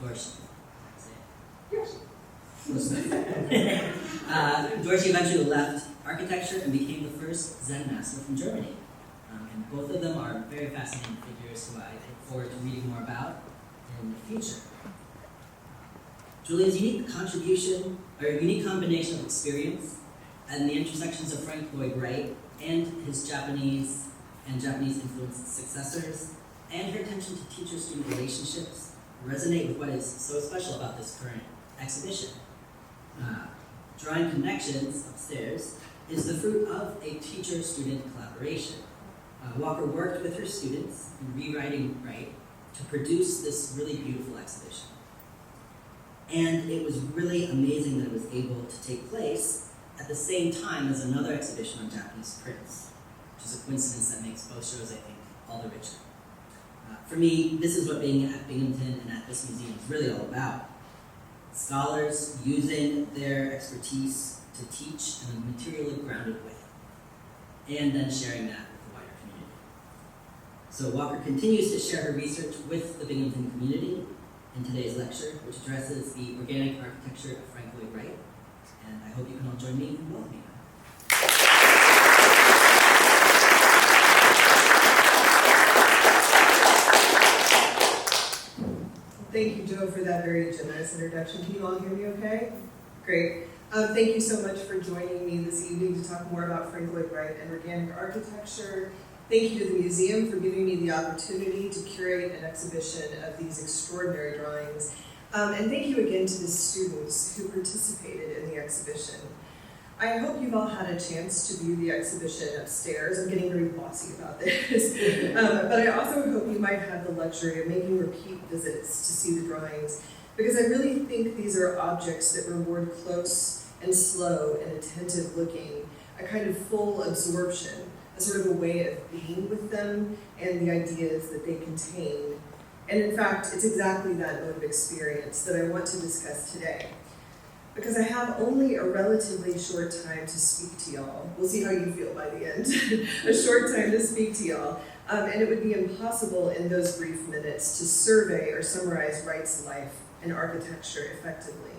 Dorsey. Yes. Dorsey eventually left architecture and became the first Zen master from Germany. And both of them are very fascinating figures who I look forward to reading more about in the future. Julia's unique combination of experience and the intersections of Frank Lloyd Wright and his Japanese influenced successors, and her attention to teacher-student relationships resonate with what is so special about this current exhibition. Drawing Connections, upstairs, is the fruit of a teacher-student collaboration. Walker worked with her students in rewriting Wright to produce this really beautiful exhibition. And it was really amazing that it was able to take place at the same time as another exhibition on Japanese prints, which is a coincidence that makes both shows, I think, all the richer. For me, this is what being at Binghamton and at this museum is really all about. Scholars using their expertise to teach in a materially grounded way, and then sharing that with the wider community. So Walker continues to share her research with the Binghamton community in today's lecture, which addresses the organic architecture of Frank Lloyd Wright, and I hope you can all join me in welcoming her. Thank you, Joe, for that very generous introduction. Can you all hear me okay? Great. Thank you so much for joining me this evening to talk more about Frank Lloyd Wright and organic architecture. Thank you to the museum for giving me the opportunity to curate an exhibition of these extraordinary drawings. And thank you again to the students who participated in the exhibition. I hope you've all had a chance to view the exhibition upstairs. I'm getting very bossy about this. But I also hope you might have the luxury of making repeat visits to see the drawings, because I really think these are objects that reward close and slow and attentive looking, a kind of full absorption, a sort of a way of being with them and the ideas that they contain. And in fact, it's exactly that mode of experience that I want to discuss today. Because I have only a relatively short time to speak to y'all. We'll see how you feel by the end. A short time to speak to y'all. And it would be impossible in those brief minutes to survey or summarize Wright's life and architecture effectively.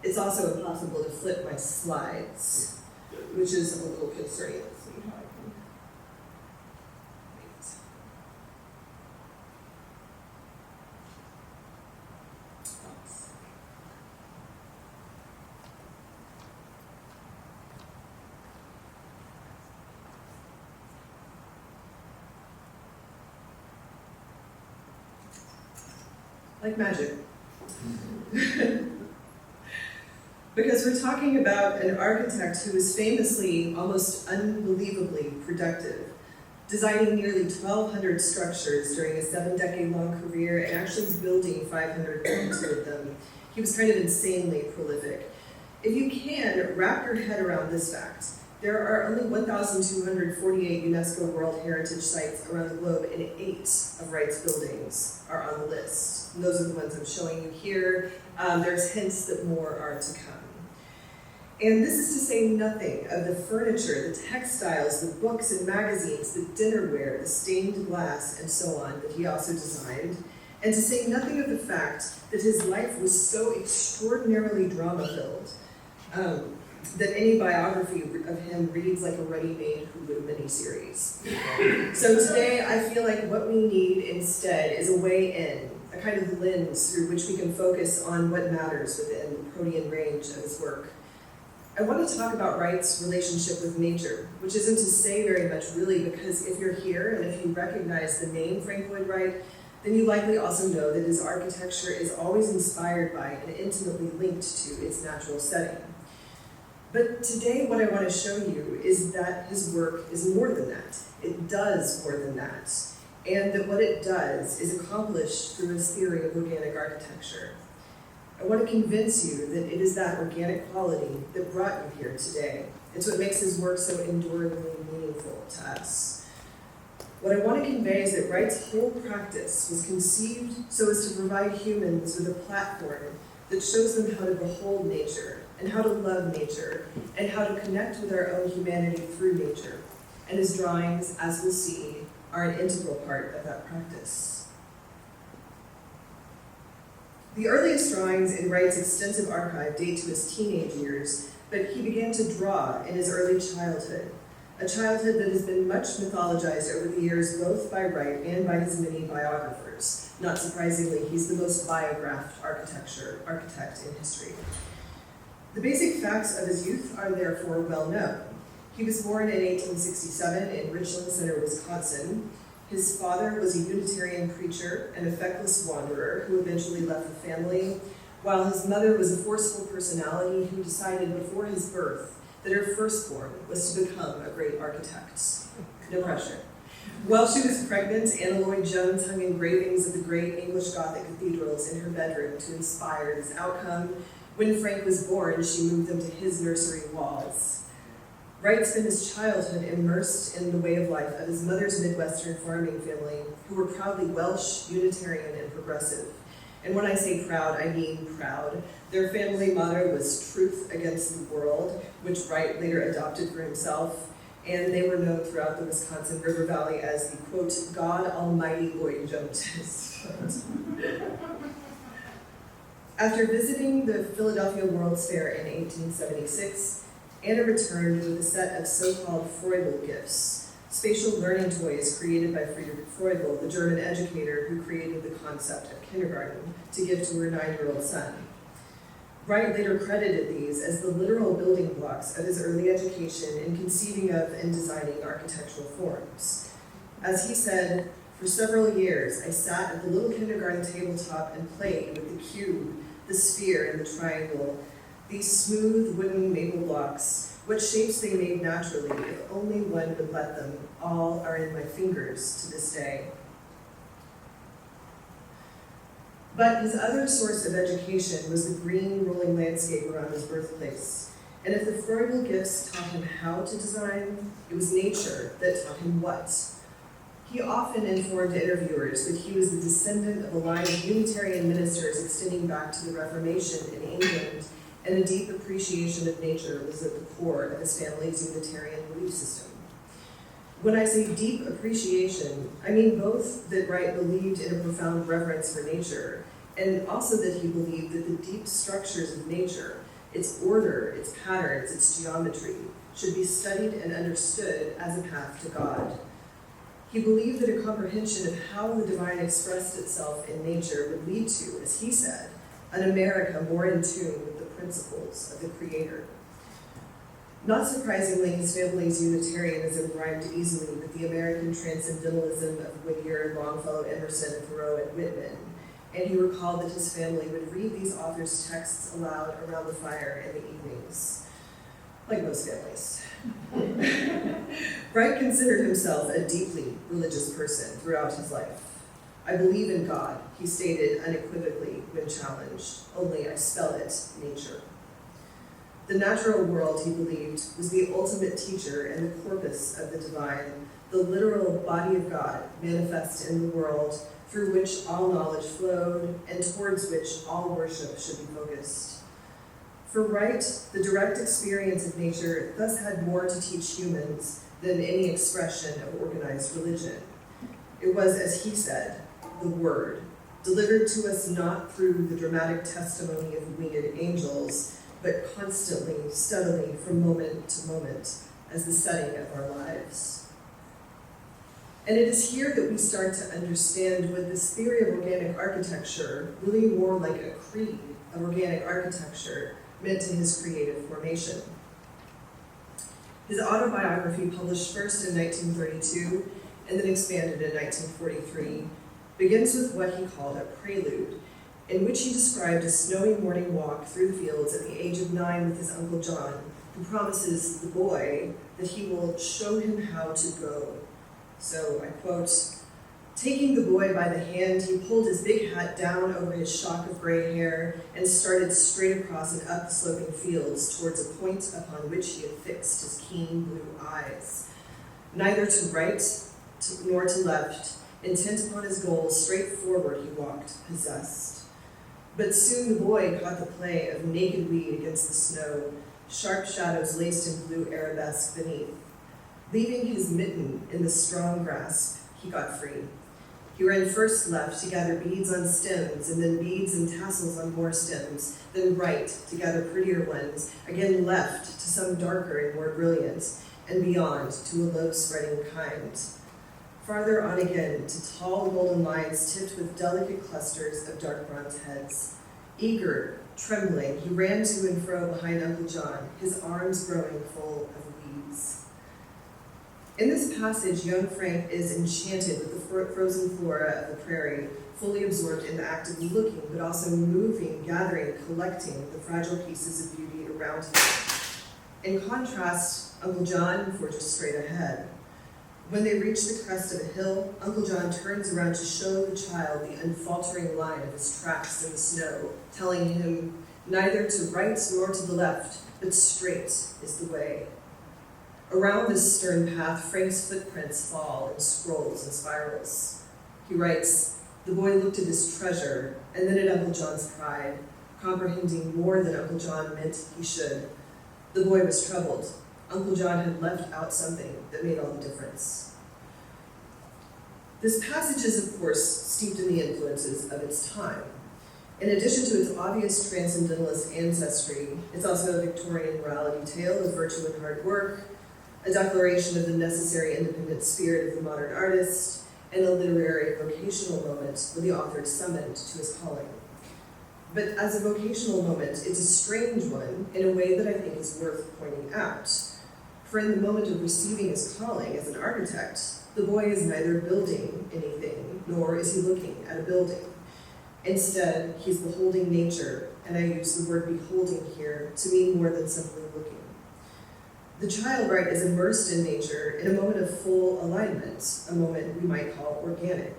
It's also impossible to flip my slides, which is a little concerning. Let's see how I can. Like magic. Because we're talking about an architect who was famously, almost unbelievably productive, designing nearly 1,200 structures during a 7-decade-long career and actually building 500 homes with them. He was kind of insanely prolific. If you can, wrap your head around this fact. There are only 1,248 UNESCO World Heritage Sites around the globe, and 8 of Wright's buildings are on the list. And those are the ones I'm showing you here. There's hints that more are to come. And this is to say nothing of the furniture, the textiles, the books and magazines, the dinnerware, the stained glass, and so on that he also designed. And to say nothing of the fact that his life was so extraordinarily drama-filled that any biography of him reads like a ready-made Hulu miniseries. So today, I feel like what we need instead is a way in, a kind of lens through which we can focus on what matters within the protean range of his work. I want to talk about Wright's relationship with nature, which isn't to say very much really, because if you're here and if you recognize the name Frank Lloyd Wright, then you likely also know that his architecture is always inspired by and intimately linked to its natural setting. But today what I want to show you is that his work is more than that. It does more than that. And that what it does is accomplished through his theory of organic architecture. I want to convince you that it is that organic quality that brought you here today. It's what makes his work so enduringly meaningful to us. What I want to convey is that Wright's whole practice was conceived so as to provide humans with a platform that shows them how to behold nature, and how to love nature, and how to connect with our own humanity through nature. And his drawings, as we'll see, are an integral part of that practice. The earliest drawings in Wright's extensive archive date to his teenage years, but he began to draw in his early childhood, a childhood that has been much mythologized over the years both by Wright and by his many biographers. Not surprisingly, he's the most biographed architect in history. The basic facts of his youth are therefore well known. He was born in 1867 in Richland Center, Wisconsin. His father was a Unitarian preacher and a feckless wanderer who eventually left the family, while his mother was a forceful personality who decided before his birth that her firstborn was to become a great architect. No pressure. While she was pregnant, Anna Lloyd Jones hung engravings of the great English Gothic cathedrals in her bedroom to inspire this outcome. When Frank was born, she moved them to his nursery walls. Wright spent his childhood immersed in the way of life of his mother's Midwestern farming family, who were proudly Welsh, Unitarian, and progressive. And when I say proud, I mean proud. Their family motto was truth against the world, which Wright later adopted for himself, and they were known throughout the Wisconsin River Valley as the, quote, God Almighty Lloyd Joneses. After visiting the Philadelphia World's Fair in 1876, Anna returned with a set of so-called Freudel gifts, spatial learning toys created by Friedrich Freudel, the German educator who created the concept of kindergarten, to give to her 9-year-old son. Wright later credited these as the literal building blocks of his early education in conceiving of and designing architectural forms. As he said, for several years, I sat at the little kindergarten tabletop and played with the cube, the sphere, and the triangle. These smooth wooden maple blocks, what shapes they made naturally, if only one would let them, all are in my fingers to this day. But his other source of education was the green rolling landscape around his birthplace. And if the Freudel gifts taught him how to design, it was nature that taught him what. He often informed interviewers that he was the descendant of a line of Unitarian ministers extending back to the Reformation in England, and a deep appreciation of nature was at the core of his family's Unitarian belief system. When I say deep appreciation, I mean both that Wright believed in a profound reverence for nature, and also that he believed that the deep structures of nature, its order, its patterns, its geometry, should be studied and understood as a path to God. He believed that a comprehension of how the divine expressed itself in nature would lead to, as he said, an America more in tune with the principles of the Creator. Not surprisingly, his family's Unitarianism rhymed easily with the American transcendentalism of Whittier, Longfellow, Emerson, Thoreau, and Whitman, and he recalled that his family would read these authors' texts aloud around the fire in the evenings, like most families. Wright considered himself a deeply religious person throughout his life. I believe in God, he stated unequivocally when challenged, only I spell it nature. The natural world, he believed, was the ultimate teacher and the corpus of the divine, the literal body of God manifest in the world, through which all knowledge flowed and towards which all worship should be focused. For Wright, the direct experience of nature thus had more to teach humans than any expression of organized religion. It was, as he said, the Word, delivered to us not through the dramatic testimony of winged angels, but constantly, steadily, from moment to moment, as the setting of our lives. And it is here that we start to understand what this theory of organic architecture, really more like a creed of organic architecture, meant to his creative formation. His autobiography, published first in 1932 and then expanded in 1943, begins with what he called a prelude, in which he described a snowy morning walk through the fields at the age of 9 with his Uncle John, who promises the boy that he will show him how to go. So, I quote, taking the boy by the hand, he pulled his big hat down over his shock of gray hair and started straight across and up the sloping fields towards a point upon which he had fixed his keen blue eyes. Neither to right nor to left, intent upon his goal, straight forward he walked, possessed. But soon the boy caught the play of naked weed against the snow, sharp shadows laced in blue arabesque beneath. Leaving his mitten in the strong grasp, he got free. He ran first left to gather beads on stems, and then beads and tassels on more stems, then right to gather prettier ones, again left to some darker and more brilliant, and beyond to a low-spreading kind. Farther on again to tall golden lines tipped with delicate clusters of dark bronze heads. Eager, trembling, he ran to and fro behind Uncle John, his arms growing full of weeds. In this passage, young Frank is enchanted with the frozen flora of the prairie, fully absorbed in the act of looking, but also moving, gathering, collecting the fragile pieces of beauty around him. In contrast, Uncle John forges straight ahead. When they reach the crest of a hill, Uncle John turns around to show the child the unfaltering line of his tracks in the snow, telling him neither to right nor to the left, but straight is the way. Around this stern path, Frank's footprints fall in scrolls and spirals. He writes, "The boy looked at his treasure, and then at Uncle John's pride, comprehending more than Uncle John meant he should. The boy was troubled. Uncle John had left out something that made all the difference." This passage is, of course, steeped in the influences of its time. In addition to its obvious transcendentalist ancestry, it's also a Victorian morality tale of virtue and hard work, a declaration of the necessary independent spirit of the modern artist, and a literary vocational moment where the author is summoned to his calling. But as a vocational moment, it's a strange one in a way that I think is worth pointing out. For in the moment of receiving his calling as an architect, the boy is neither building anything, nor is he looking at a building. Instead, he's beholding nature, and I use the word beholding here to mean more than simply looking. The child, Wright, is immersed in nature in a moment of full alignment, a moment we might call organic.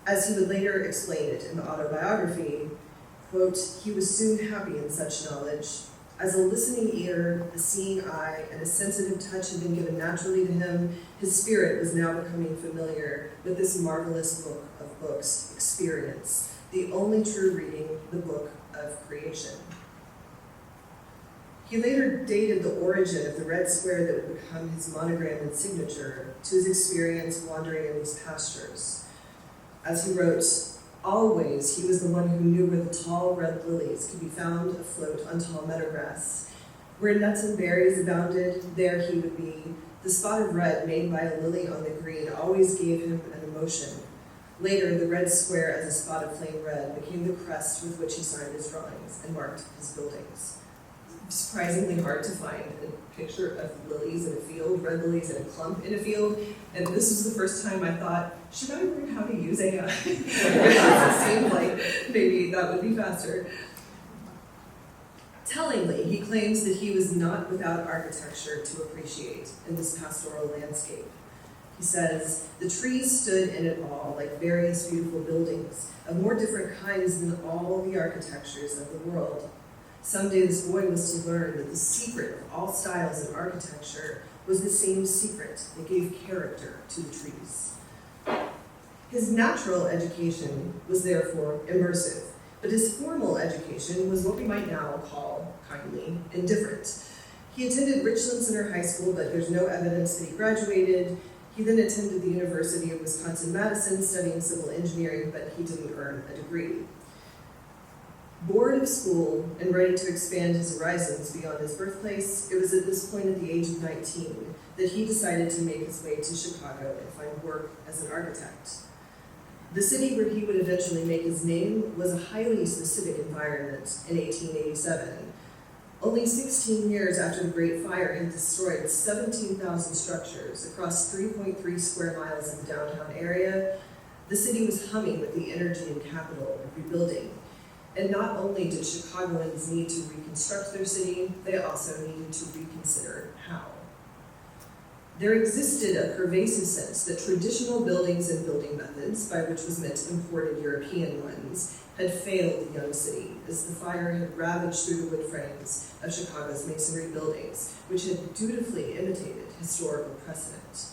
As he would later explain it in the autobiography, quote, "He was soon happy in such knowledge. As a listening ear, a seeing eye, and a sensitive touch had been given naturally to him, his spirit was now becoming familiar with this marvelous book of books, experience, the only true reading, the book of creation." He later dated the origin of the red square that would become his monogram and signature to his experience wandering in these pastures. As he wrote, "Always he was the one who knew where the tall red lilies could be found afloat on tall meadowgrass. Where nuts and berries abounded, there he would be. The spot of red made by a lily on the green always gave him an emotion. Later, the red square as a spot of flame red became the crest with which he signed his drawings and marked his buildings." Surprisingly hard to find a picture of lilies in a field, red lilies in a clump in a field, and this was the first time I thought, should I learn how to use AI? It seemed like maybe that would be faster. Tellingly, he claims that he was not without architecture to appreciate in this pastoral landscape. He says, "The trees stood in it all like various beautiful buildings of more different kinds than all the architectures of the world. Someday this boy was to learn that the secret of all styles in architecture was the same secret that gave character to the trees." His natural education was therefore immersive, but his formal education was what we might now call, kindly, indifferent. He attended Richland Center High School, but there's no evidence that he graduated. He then attended the University of Wisconsin-Madison studying civil engineering, but he didn't earn a degree. Bored of school and ready to expand his horizons beyond his birthplace, it was at this point at the age of 19 that he decided to make his way to Chicago and find work as an architect. The city where he would eventually make his name was a highly specific environment in 1887. Only 16 years after the Great Fire had destroyed 17,000 structures across 3.3 square miles of the downtown area, the city was humming with the energy and capital of rebuilding. And not only did Chicagoans need to reconstruct their city, they also needed to reconsider how. There existed a pervasive sense that traditional buildings and building methods, by which was meant imported European ones, had failed the young city as the fire had ravaged through the wood frames of Chicago's masonry buildings, which had dutifully imitated historical precedent.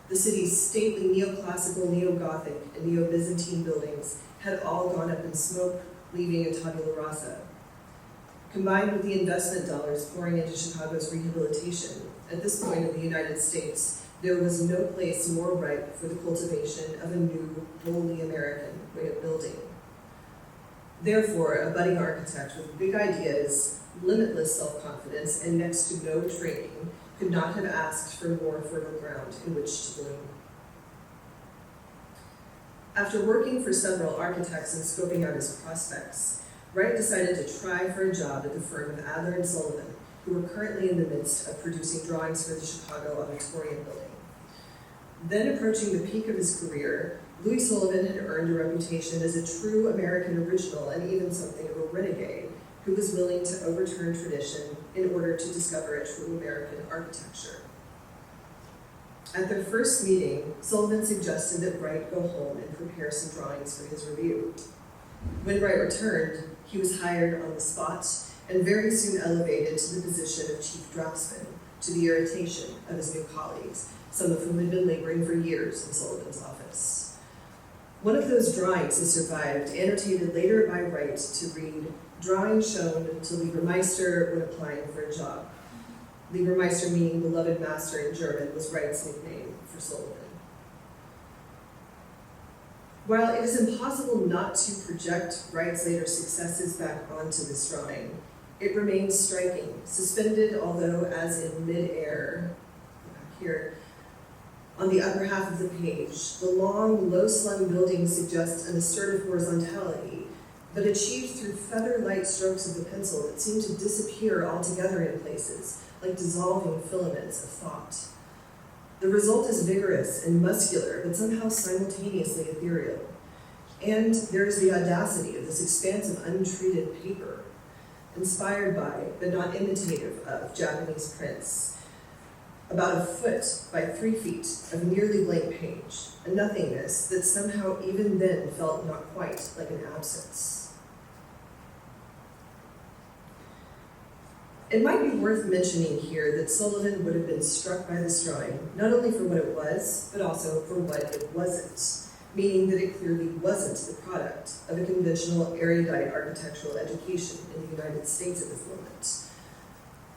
The city's stately neoclassical, neo-Gothic, and neo-Byzantine buildings had all gone up in smoke, leaving a tabula rasa. Combined with the investment dollars pouring into Chicago's rehabilitation, at this point in the United States, there was no place more ripe for the cultivation of a new, wholly American way of building. Therefore, a budding architect with big ideas, limitless self-confidence, and next to no training could not have asked for more fertile ground in which to bloom. After working for several architects and scoping out his prospects, Wright decided to try for a job at the firm of Adler and Sullivan, who were currently in the midst of producing drawings for the Chicago Auditorium building. Then approaching the peak of his career, Louis Sullivan had earned a reputation as a true American original and even something of a renegade who was willing to overturn tradition in order to discover a true American architecture. At their first meeting, Sullivan suggested that Wright go home and prepare some drawings for his review. When Wright returned, he was hired on the spot and very soon elevated to the position of chief draftsman, to the irritation of his new colleagues, some of whom had been laboring for years in Sullivan's office. One of those drawings has survived, annotated later by Wright to read, "Drawing shown to Liebermeister when applying for a job." Liebermeister, meaning beloved master in German, was Wright's nickname for Sullivan. While it is impossible not to project Wright's later successes back onto this drawing, it remains striking, suspended, although as in mid-air, here, on the upper half of the page. The long, low-slung building suggests an assertive horizontality, but achieved through feather-light strokes of the pencil that seem to disappear altogether in places, like dissolving filaments of thought. The result is vigorous and muscular, but somehow simultaneously ethereal. And there is the audacity of this expanse of untreated paper, inspired by, but not imitative of, Japanese prints. About a foot by 3 feet of nearly blank page, a nothingness that somehow even then felt not quite like an absence. It might be worth mentioning here that Sullivan would have been struck by this drawing, not only for what it was, but also for what it wasn't, meaning that it clearly wasn't the product of a conventional erudite architectural education in the United States at this moment.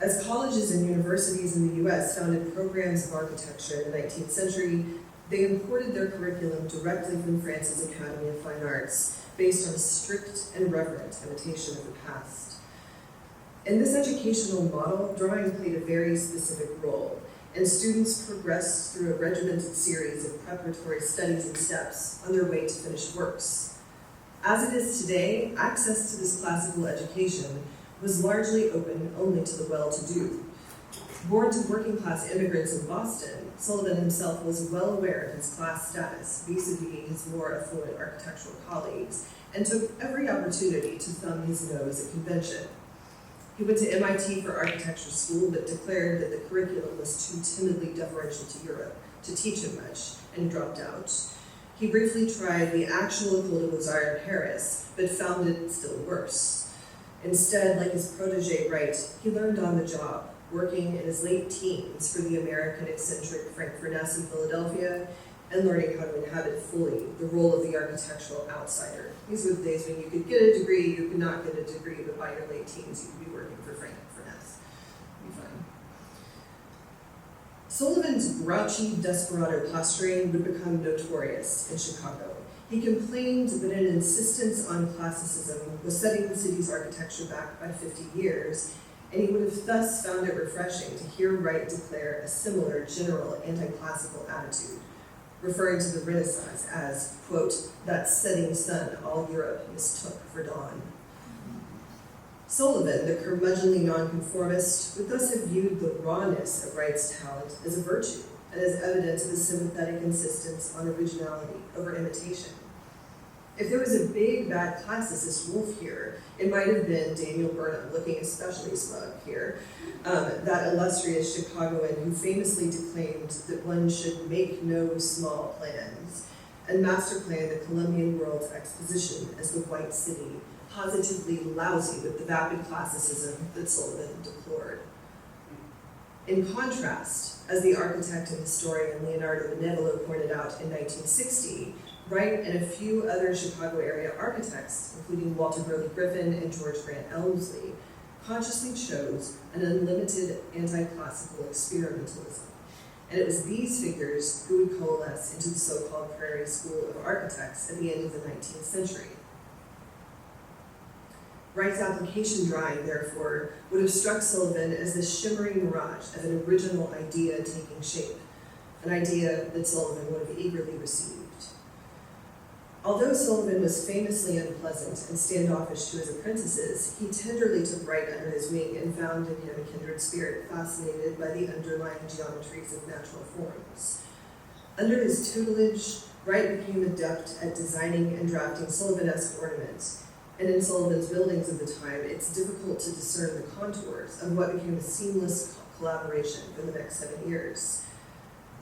As colleges and universities in the US founded programs of architecture in the 19th century, they imported their curriculum directly from France's Academy of Fine Arts, based on a strict and reverent imitation of the past. In this educational model, drawing played a very specific role, and students progressed through a regimented series of preparatory studies and steps on their way to finished works. As it is today, access to this classical education was largely open only to the well-to-do. Born to working-class immigrants in Boston, Sullivan himself was well aware of his class status vis-a-vis his more affluent architectural colleagues, and took every opportunity to thumb his nose at convention. He went to MIT for architecture school, but declared that the curriculum was too timidly deferential to Europe to teach him much, and dropped out. He briefly tried the actual École des Beaux-Arts in Paris, but found it still worse. Instead, like his protege Wright, he learned on the job, working in his late teens for the American eccentric Frank Furness in Philadelphia, and learning how to inhabit fully the role of the architectural outsider. These were the days when you could get a degree, you could not get a degree, but by your late teens, you could be working for Frank Furness. It'd be fun. Sullivan's grouchy, desperado posturing would become notorious in Chicago. He complained that an insistence on classicism was setting the city's architecture back by 50 years, and he would have thus found it refreshing to hear Wright declare a similar general anti-classical attitude, referring to the Renaissance as, quote, that setting sun all Europe mistook for dawn. Sullivan, the curmudgeonly nonconformist, would thus have viewed the rawness of Wright's talent as a virtue and as evidence of a sympathetic insistence on originality over imitation. If there was a big, bad classicist wolf here, it might have been Daniel Burnham, looking especially smug here, that illustrious Chicagoan who famously declaimed that one should make no small plans, and masterplanned the Columbian World's Exposition as the White City, positively lousy with the vapid classicism that Sullivan deplored. In contrast, as the architect and historian Leonardo Benevolo pointed out in 1960, Wright and a few other Chicago area architects, including Walter Burley Griffin and George Grant Elmsley, consciously chose an unlimited anti-classical experimentalism, and it was these figures who would coalesce into the so-called Prairie School of Architects at the end of the 19th century. Wright's application drawing, therefore, would have struck Sullivan as the shimmering mirage of an original idea taking shape, an idea that Sullivan would have eagerly received. Although Sullivan was famously unpleasant and standoffish to his apprentices, he tenderly took Wright under his wing and found in him a kindred spirit fascinated by the underlying geometries of natural forms. Under his tutelage, Wright became adept at designing and drafting Sullivan-esque ornaments, and in Sullivan's buildings of the time, it's difficult to discern the contours of what became a seamless collaboration for the next 7 years.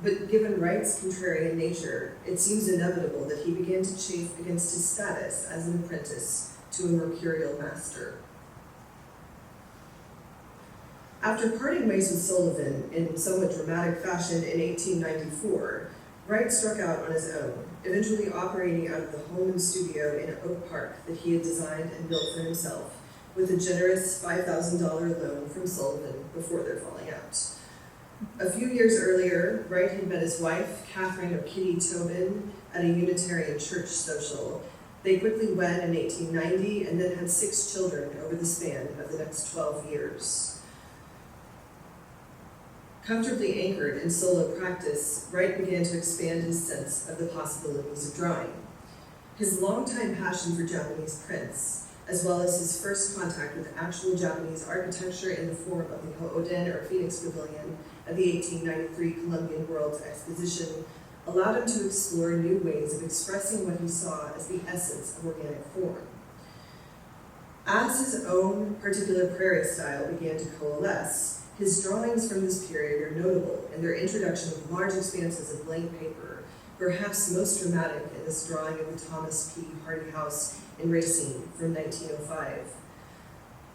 But given Wright's contrarian nature, it seems inevitable that he began to chafe against his status as an apprentice to a mercurial master. After parting ways with Sullivan in somewhat dramatic fashion in 1894, Wright struck out on his own, eventually operating out of the home and studio in Oak Park that he had designed and built for himself, with a generous $5,000 loan from Sullivan before their falling out. A few years earlier, Wright had met his wife, Catherine or Kitty Tobin, at a Unitarian church social. They quickly wed in 1890 and then had 6 children over the span of the next 12 years. Comfortably anchored in solo practice, Wright began to expand his sense of the possibilities of drawing. His longtime passion for Japanese prints, as well as his first contact with actual Japanese architecture in the form of the Ho'oden or Phoenix Pavilion at the 1893 Columbian World's Exposition, allowed him to explore new ways of expressing what he saw as the essence of organic form. As his own particular prairie style began to coalesce, his drawings from this period are notable in their introduction of large expanses of blank paper, perhaps most dramatic in this drawing of the Thomas P. Hardy House in Racine from 1905.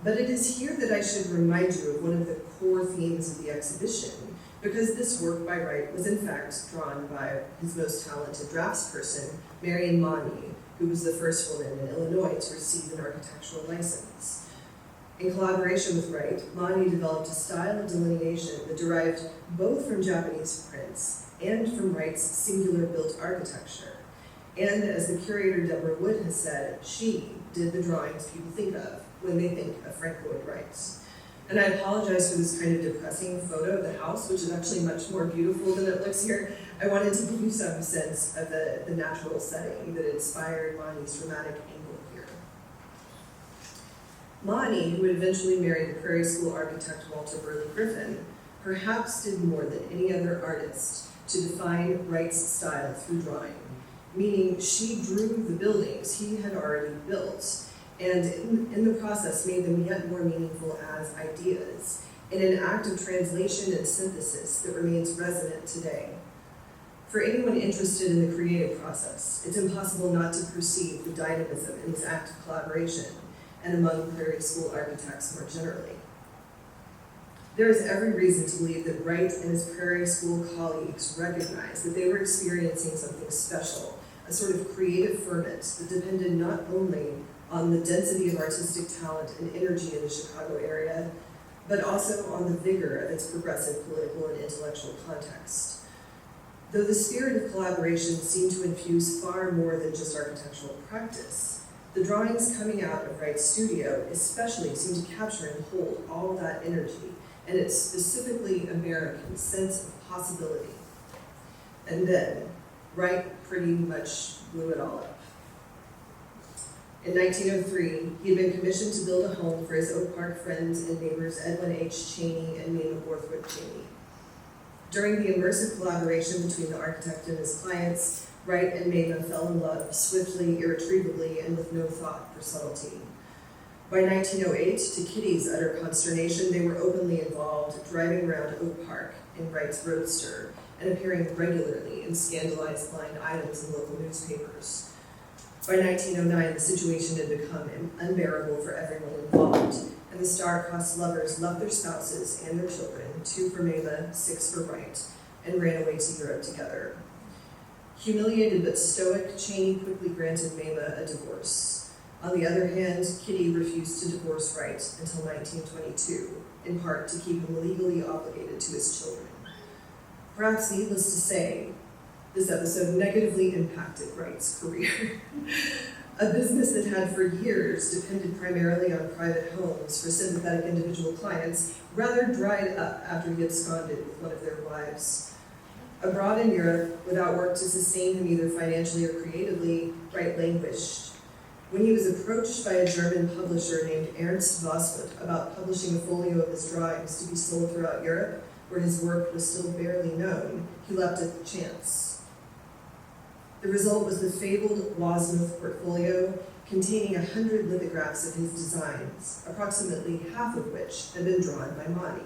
But it is here that I should remind you of one of the core themes of the exhibition, because this work by Wright was in fact drawn by his most talented draftsperson, Marion Mauney, who was the first woman in Illinois to receive an architectural license. In collaboration with Wright, Mauney developed a style of delineation that derived both from Japanese prints and from Wright's singular built architecture. And as the curator Deborah Wood has said, she did the drawings people think of when they think of Frank Lloyd Wright. And I apologize for this kind of depressing photo of the house, which is actually much more beautiful than it looks here. I wanted to give you some sense of the natural setting that inspired Mauney's dramatic angle here. Mauney, who would eventually marry the Prairie School architect Walter Burley Griffin, perhaps did more than any other artist to define Wright's style through drawing, meaning she drew the buildings he had already built, and in the process made them yet more meaningful as ideas, in an act of translation and synthesis that remains resonant today. For anyone interested in the creative process, it's impossible not to perceive the dynamism in this act of collaboration, and among Prairie School architects more generally. There is every reason to believe that Wright and his Prairie School colleagues recognized that they were experiencing something special, a sort of creative ferment that depended not only on the density of artistic talent and energy in the Chicago area, but also on the vigor of its progressive political and intellectual context. Though the spirit of collaboration seemed to infuse far more than just architectural practice, the drawings coming out of Wright's studio especially seem to capture and hold all that energy and its specifically American sense of possibility. And then, Wright pretty much blew it all up. In 1903, he had been commissioned to build a home for his Oak Park friends and neighbors Edwin H. Cheney and Mamie Borthwick Cheney. During the immersive collaboration between the architect and his clients, Wright and Mamie fell in love swiftly, irretrievably, and with no thought for subtlety. By 1908, to Kitty's utter consternation, they were openly involved, driving around Oak Park in Wright's roadster and appearing regularly in scandalized blind items in local newspapers. By 1909, the situation had become unbearable for everyone involved, and the star-crossed lovers left their spouses and their children, 2 for Mamie, 6 for Wright, and ran away to Europe together. Humiliated but stoic, Cheney quickly granted Mamie a divorce. On the other hand, Kitty refused to divorce Wright until 1922, in part to keep him legally obligated to his children. Perhaps needless to say, this episode negatively impacted Wright's career. A business that had for years depended primarily on private homes for sympathetic individual clients rather dried up after he absconded with one of their wives. Abroad in Europe, without work to sustain him either financially or creatively, Wright languished. When he was approached by a German publisher named Ernst Vosswood about publishing a folio of his drawings to be sold throughout Europe, where his work was still barely known, he leapt at the chance. The result was the fabled Wasmuth portfolio, containing 100 lithographs of his designs, approximately half of which had been drawn by Mani.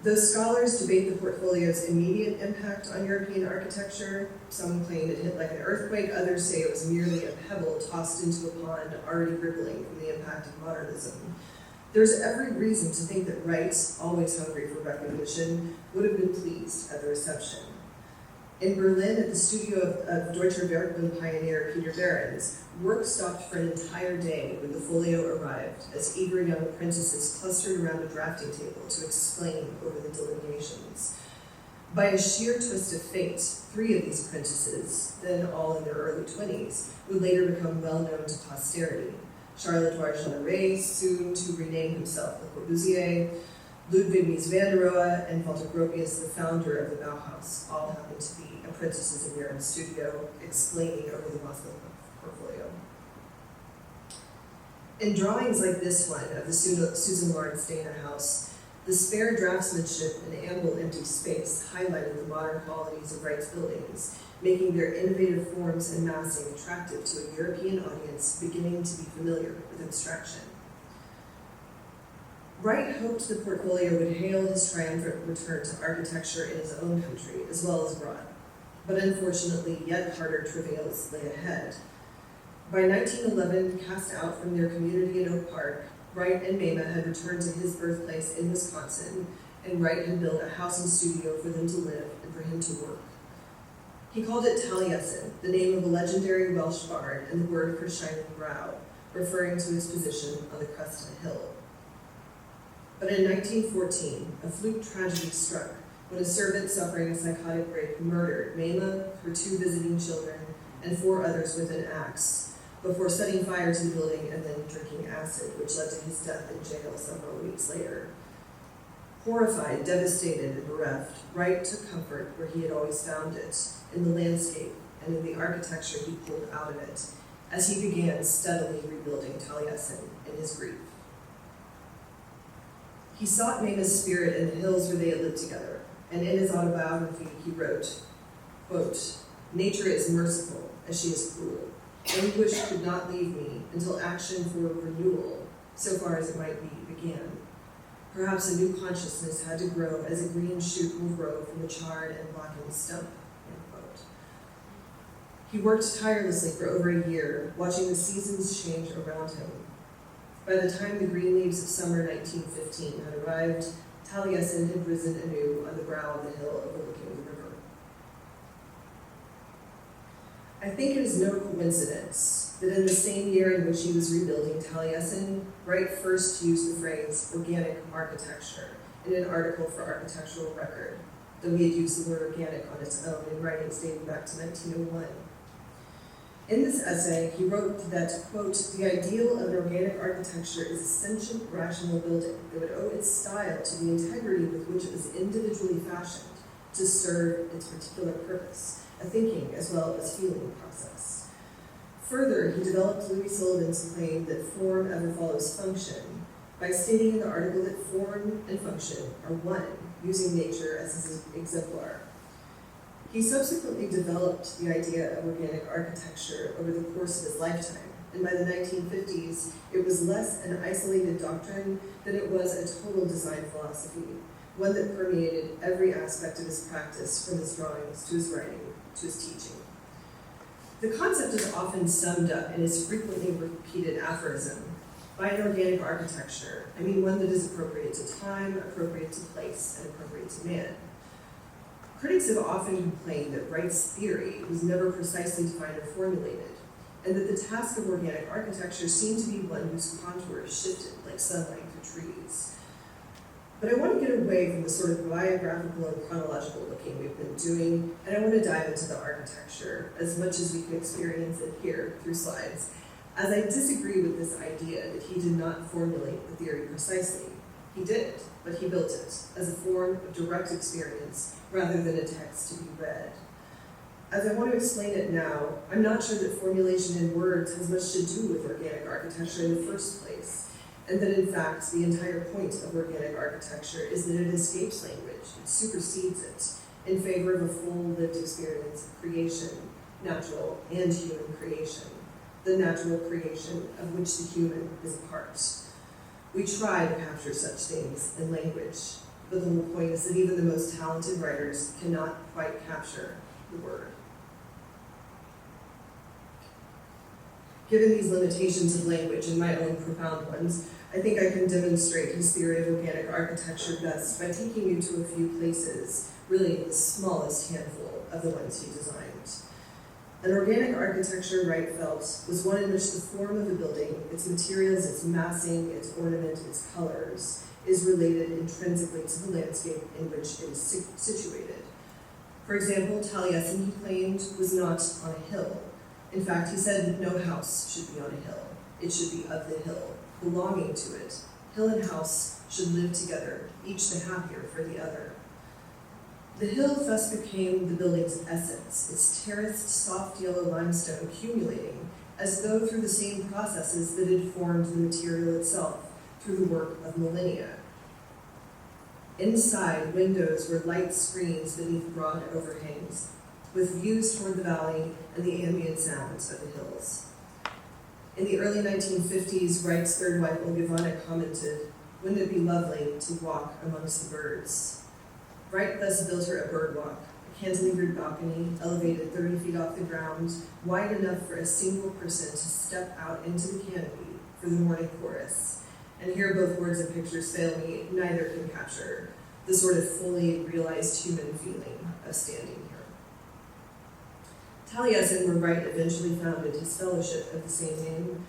Though scholars debate the portfolio's immediate impact on European architecture, some claim it hit like an earthquake, others say it was merely a pebble tossed into a pond already rippling from the impact of modernism. There's every reason to think that Wright, always hungry for recognition, would have been pleased at the reception. In Berlin, at the studio of Deutscher Werkbund pioneer Peter Behrens, work stopped for an entire day when the folio arrived, as eager young apprentices clustered around a drafting table to exclaim over the delineations. By a sheer twist of fate, 3 of these apprentices, then all in their early 20s, would later become well known to posterity. Charles-Edouard Jeanneret, soon to rename himself Le Corbusier, Ludwig Mies van der Rohe, and Walter Gropius, the founder of the Bauhaus, all happened to be apprentices in Behrens' studio, exclaiming over the Wasmuth portfolio. In drawings like this one of the Susan Lawrence Dana house, the spare draftsmanship and ample empty space highlighted the modern qualities of Wright's buildings, making their innovative forms and massing attractive to a European audience beginning to be familiar with abstraction. Wright hoped the portfolio would hail his triumphant return to architecture in his own country, as well as abroad. But unfortunately, yet harder travails lay ahead. By 1911, cast out from their community in Oak Park, Wright and Mema had returned to his birthplace in Wisconsin, and Wright had built a house and studio for them to live and for him to work. He called it Taliesin, the name of a legendary Welsh bard and the word for shining brow, referring to his position on the crest of a hill. But in 1914, a fluke tragedy struck when a servant suffering a psychotic break murdered Mema, her 2 visiting children, and 4 others with an axe, before setting fire to the building and then drinking acid, which led to his death in jail several weeks later. Horrified, devastated, and bereft, Wright took comfort where he had always found it, in the landscape and in the architecture he pulled out of it, as he began steadily rebuilding Taliesin in his grief. He sought Mema's spirit in the hills where they had lived together, and in his autobiography he wrote, quote, "Nature is merciful as she is cruel. Anguish could not leave me until action for renewal, so far as it might be, began. Perhaps a new consciousness had to grow as a green shoot will grow from the charred and blackened stump." End quote. He worked tirelessly for over a year, watching the seasons change around him. By the time the green leaves of summer 1915 had arrived, Taliesin had risen anew on the brow of the hill overlooking the river. I think it is no coincidence that in the same year in which he was rebuilding Taliesin, Wright first used the phrase organic architecture in an article for Architectural Record, though he had used the word organic on its own in writings dating back to 1901. In this essay, he wrote that, quote, "The ideal of an organic architecture is a sentient, rational building that would owe its style to the integrity with which it was individually fashioned to serve its particular purpose, a thinking as well as feeling process." Further, he developed Louis Sullivan's claim that form ever follows function by stating in the article that form and function are one, using nature as his exemplar. He subsequently developed the idea of organic architecture over the course of his lifetime, and by the 1950s, it was less an isolated doctrine than it was a total design philosophy, one that permeated every aspect of his practice, from his drawings to his writing to his teaching. The concept is often summed up in his frequently repeated aphorism: by an organic architecture, I mean one that is appropriate to time, appropriate to place, and appropriate to man. Critics have often complained that Wright's theory was never precisely defined or formulated, and that the task of organic architecture seemed to be one whose contours shifted like sunlight through trees. But I want to get away from the sort of biographical and chronological looking we've been doing, and I want to dive into the architecture as much as we can experience it here through slides, as I disagree with this idea that he did not formulate the theory precisely. He did, but he built it as a form of direct experience rather than a text to be read. As I want to explain it now, I'm not sure that formulation in words has much to do with organic architecture in the first place, and that in fact the entire point of organic architecture is that it escapes language, it supersedes it, in favor of a full lived experience of creation, natural and human creation, the natural creation of which the human is a part. We try to capture such things in language, but the whole point is that even the most talented writers cannot quite capture the word. Given these limitations of language and my own profound ones, I think I can demonstrate his theory of organic architecture best by taking you to a few places, really the smallest handful of the ones he designed. An organic architecture, Wright felt, was one in which the form of a building, its materials, its massing, its ornament, its colors, is related intrinsically to the landscape in which it is situated. For example, Taliesin, he claimed, was not on a hill. In fact, he said no house should be on a hill. It should be of the hill, belonging to it. Hill and house should live together, each the happier for the other. The hill thus became the building's essence, its terraced, soft yellow limestone accumulating, as though through the same processes that had formed the material itself, through the work of millennia. Inside, windows were light screens beneath broad overhangs, with views toward the valley and the ambient sounds of the hills. In the early 1950s, Wright's third wife, Olga commented, "Wouldn't it be lovely to walk amongst the birds?" Wright thus built her a bird walk, a cantilevered balcony, elevated 30 feet off the ground, wide enough for a single person to step out into the canopy for the morning chorus. And here both words and pictures fail me, neither can capture the sort of fully realized human feeling of standing here. Taliesin, where Wright eventually founded his fellowship of the same name,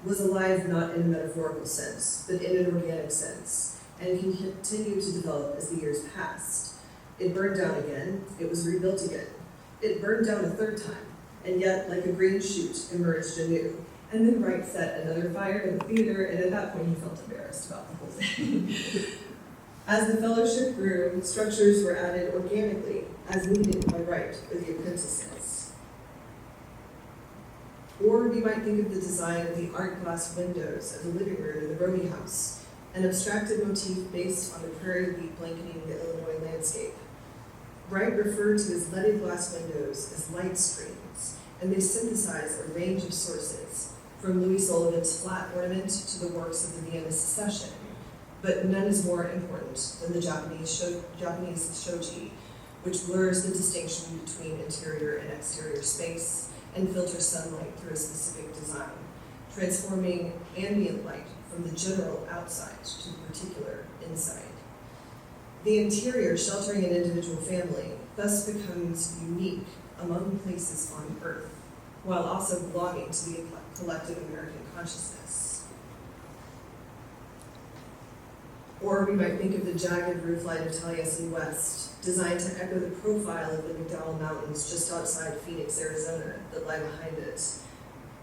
was alive not in a metaphorical sense, but in an organic sense, and continued to develop as the years passed. It burned down again, it was rebuilt again. It burned down a third time, and yet, like a green shoot, emerged anew. And then Wright set another fire in the theater, and at that point he felt embarrassed about the whole thing. As the fellowship grew, structures were added organically, as needed by Wright for the apprentices. Or we might think of the design of the art glass windows of the living room in the Romy house, an abstracted motif based on the prairie wheat blanketing the Illinois landscape. Wright referred to his leaded glass windows as light screens, and they synthesize a range of sources, from Louis Sullivan's flat ornament to the works of the Vienna Secession, but none is more important than the Japanese shoji, which blurs the distinction between interior and exterior space and filters sunlight through a specific design, transforming ambient light from the general outside to the particular inside. The interior, sheltering an individual family, thus becomes unique among places on Earth, while also belonging to the collective American consciousness. Or we might think of the jagged roof line of Taliesin West, designed to echo the profile of the McDowell Mountains just outside Phoenix, Arizona, that lie behind it.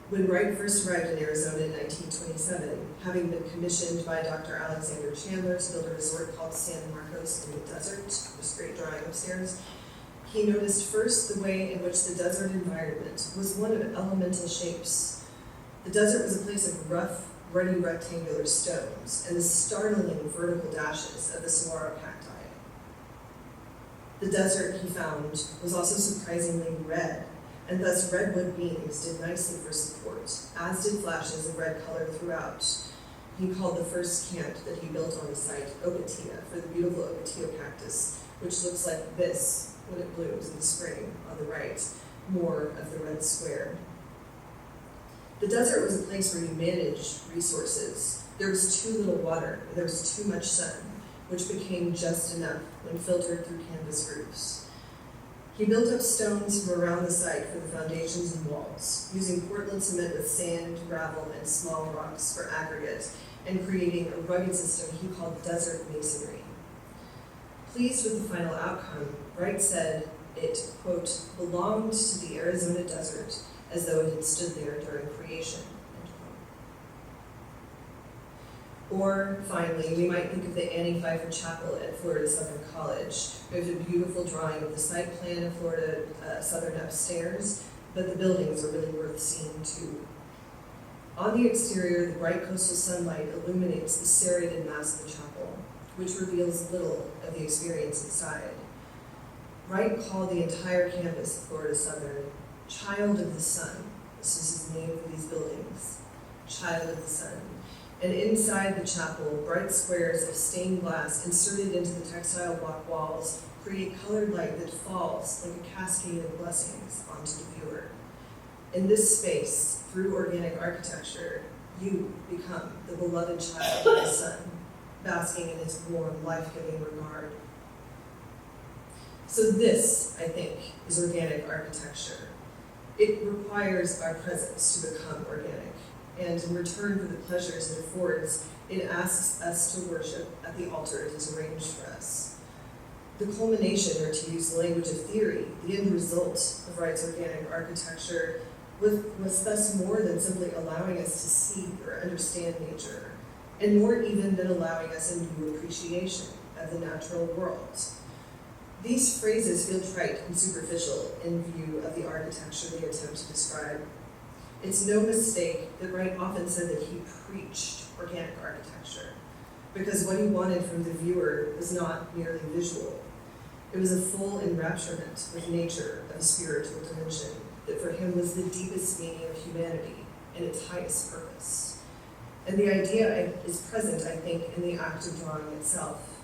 When Wright first arrived in Arizona in 1927, having been commissioned by Dr. Alexander Chandler to build a resort called San Marcos in the desert, this great drawing upstairs, he noticed first the way in which the desert environment was one of elemental shapes. The desert was a place of rough, ruddy rectangular stones and the startling vertical dashes of the saguaro cacti. The desert, he found, was also surprisingly red, and thus redwood beams did nicely for support, as did flashes of red color throughout. He called the first camp that he built on the site Ocotillo, for the beautiful Ocotillo cactus, which looks like this when it blooms in the spring on the right, more of the red square. The desert was a place where you managed resources. There was too little water, and there was too much sun, which became just enough when filtered through canvas roofs. He built up stones from around the site for the foundations and walls, using Portland cement with sand, gravel, and small rocks for aggregate, and creating a rugged system he called desert masonry. Pleased with the final outcome, Wright said it, quote, belonged to the Arizona desert as though it had stood there during creation, end quote. Or, finally, we might think of the Annie Pfeiffer Chapel at Florida Southern College. We have a beautiful drawing of the site plan of Florida Southern upstairs, but the buildings are really worth seeing too. On the exterior, the bright coastal sunlight illuminates the serrated mass of the chapel, which reveals little of the experience inside. Wright called the entire campus of Florida Southern Child of the Sun. This is his name for these buildings, Child of the Sun. And inside the chapel, bright squares of stained glass inserted into the textile block walls create colored light that falls like a cascade of blessings onto the viewer. In this space, through organic architecture, you become the beloved child of the sun, basking in his warm, life-giving regard. So this, I think, is organic architecture. It requires our presence to become organic, and in return for the pleasures it affords, it asks us to worship at the altar it has arranged for us. The culmination, or to use the language of theory, the end result of Wright's organic architecture was thus more than simply allowing us to see or understand nature, and more even than allowing us a new appreciation of the natural world. These phrases feel trite and superficial in view of the architecture they attempt to describe. It's no mistake that Wright often said that he preached organic architecture, because what he wanted from the viewer was not merely visual. It was a full enrapturement with nature of a spiritual dimension that for him was the deepest meaning of humanity and its highest purpose. And the idea is present, I think, in the act of drawing itself.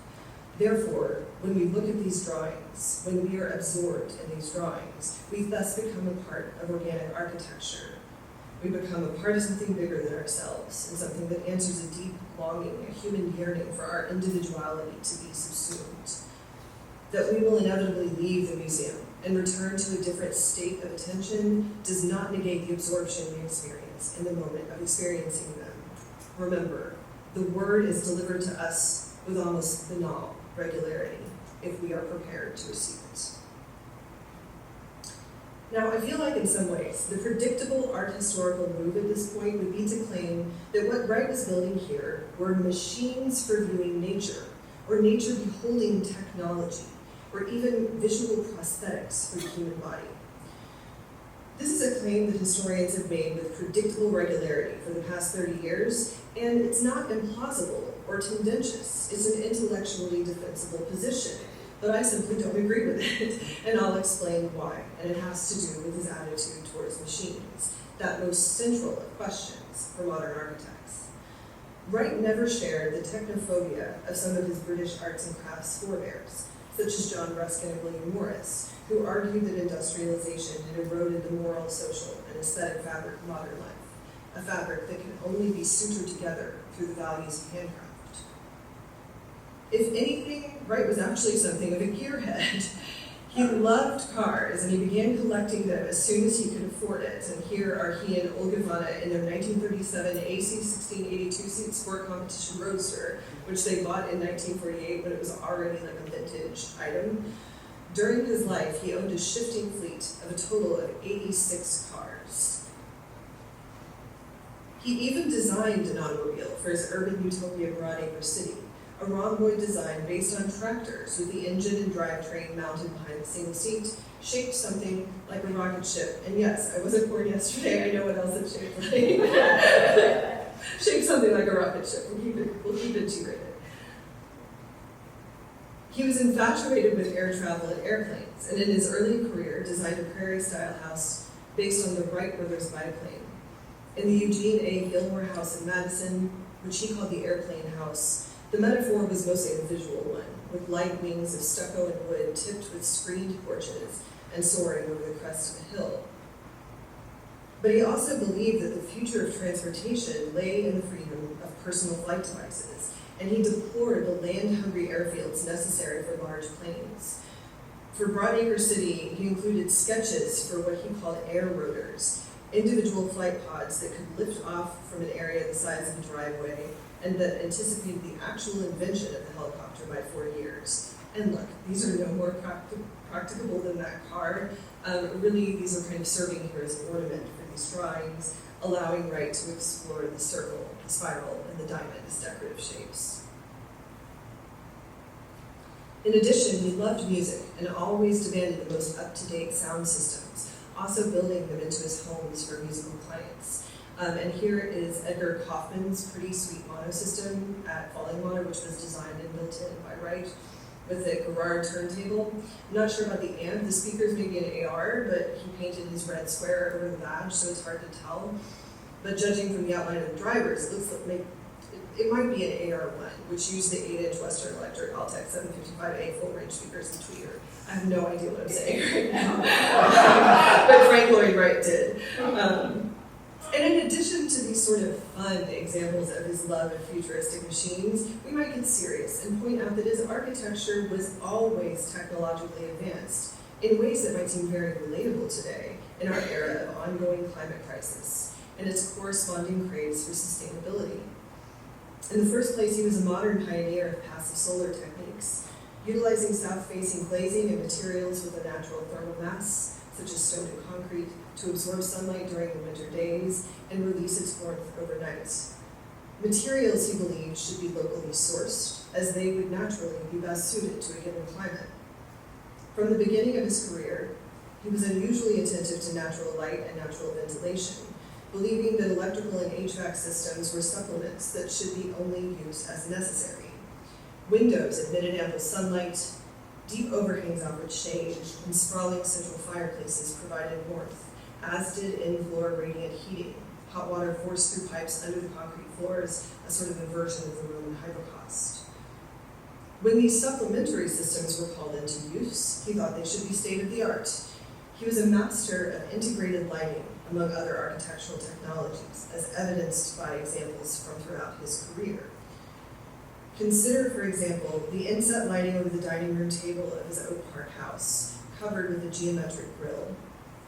Therefore, when we look at these drawings, when we are absorbed in these drawings, we thus become a part of organic architecture. We become a part of something bigger than ourselves, and something that answers a deep longing, a human yearning for our individuality to be subsumed. That we will inevitably leave the museum and return to a different state of attention does not negate the absorption we experience in the moment of experiencing them. Remember, the word is delivered to us with almost banal regularity if we are prepared to receive it. Now, I feel like in some ways, the predictable art historical move at this point would be to claim that what Wright was building here were machines for viewing nature, or nature beholding technology, or even visual prosthetics for the human body. This is a claim that historians have made with predictable regularity for the past 30 years, and it's not implausible or tendentious. It's an intellectually defensible position, but I simply don't agree with it, and I'll explain why. And it has to do with his attitude towards machines, that most central of questions for modern architects. Wright never shared the technophobia of some of his British arts and crafts forebears, such as John Ruskin and William Morris, who argued that industrialization had eroded the moral, social, and aesthetic fabric of modern life, a fabric that can only be sutured together through the values of handcraft. If anything, Wright was actually something of a gearhead. He loved cars, and he began collecting them as soon as he could afford it. And here are he and Olga Vanna in their 1937 AC 1682 sport competition roadster, which they bought in 1948 when it was already like a vintage item. During his life, he owned a shifting fleet of a total of 86 cars. He even designed an automobile for his urban utopia Broadacre City, a rhomboid design based on tractors with the engine and drivetrain mounted behind the single seat, shaped something like a rocket ship. And yes, I wasn't born yesterday, I know what else it's shaped like. Shaped something like a rocket ship, we'll keep it G-rated. He was infatuated with air travel and airplanes, and in his early career designed a prairie-style house based on the Wright brothers biplane. In the Eugene A. Gilmore House in Madison, which he called the Airplane House, the metaphor was mostly a visual one, with light wings of stucco and wood tipped with screened porches and soaring over the crest of a hill. But he also believed that the future of transportation lay in the freedom of personal flight devices, and he deplored the land-hungry airfields necessary for large planes. For Broadacre City, he included sketches for what he called air rotors, individual flight pods that could lift off from an area the size of a driveway and that anticipated the actual invention of the helicopter by 4 years. And look, these are no more practicable than that car. Really, these are kind of serving here as an ornament for these drawings, allowing Wright to explore the circle, the spiral, and the diamond as decorative shapes. In addition, he loved music and always demanded the most up-to-date sound systems, also building them into his homes for musical clients. And here is Edgar Kaufman's Pretty Sweet Mono system at Falling Water, which was designed and built in by Wright, with a Garrard turntable. I'm not sure about the amp. The speakers may be an AR, but he painted his red square over the badge, so it's hard to tell. But judging from the outline of the drivers, it looks like it might be an AR1, which used the 8-inch Western Electric Altec 755A full-range speakers and tweeter. I have no idea what I'm saying right now, but Frank Lloyd Wright did. And in addition to these sort of fun examples of his love of futuristic machines, we might get serious and point out that his architecture was always technologically advanced in ways that might seem very relatable today in our era of ongoing climate crisis and its corresponding craze for sustainability. In the first place, he was a modern pioneer of passive solar techniques, utilizing south-facing glazing and materials with a natural thermal mass, such as stone and concrete, to absorb sunlight during the winter days and release its warmth overnight. Materials, he believed, should be locally sourced, as they would naturally be best suited to a given climate. From the beginning of his career, he was unusually attentive to natural light and natural ventilation, believing that electrical and HVAC systems were supplements that should be only used as necessary. Windows admitted ample sunlight, deep overhangs offered shade, and sprawling central fireplaces provided warmth, as did in-floor radiant heating. Hot water forced through pipes under the concrete floors, a sort of inversion of the Roman hydrocost. When these supplementary systems were called into use, he thought they should be state-of-the-art. He was a master of integrated lighting, among other architectural technologies, as evidenced by examples from throughout his career. Consider, for example, the inset lighting over the dining room table of his Oak Park house, covered with a geometric grille,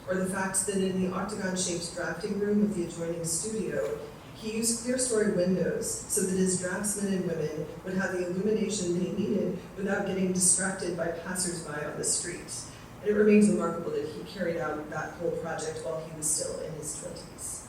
or the fact that in the octagon-shaped drafting room of the adjoining studio, he used clear-story windows so that his draftsmen and women would have the illumination they needed without getting distracted by passersby on the street. And it remains remarkable that he carried out that whole project while he was still in his 20s.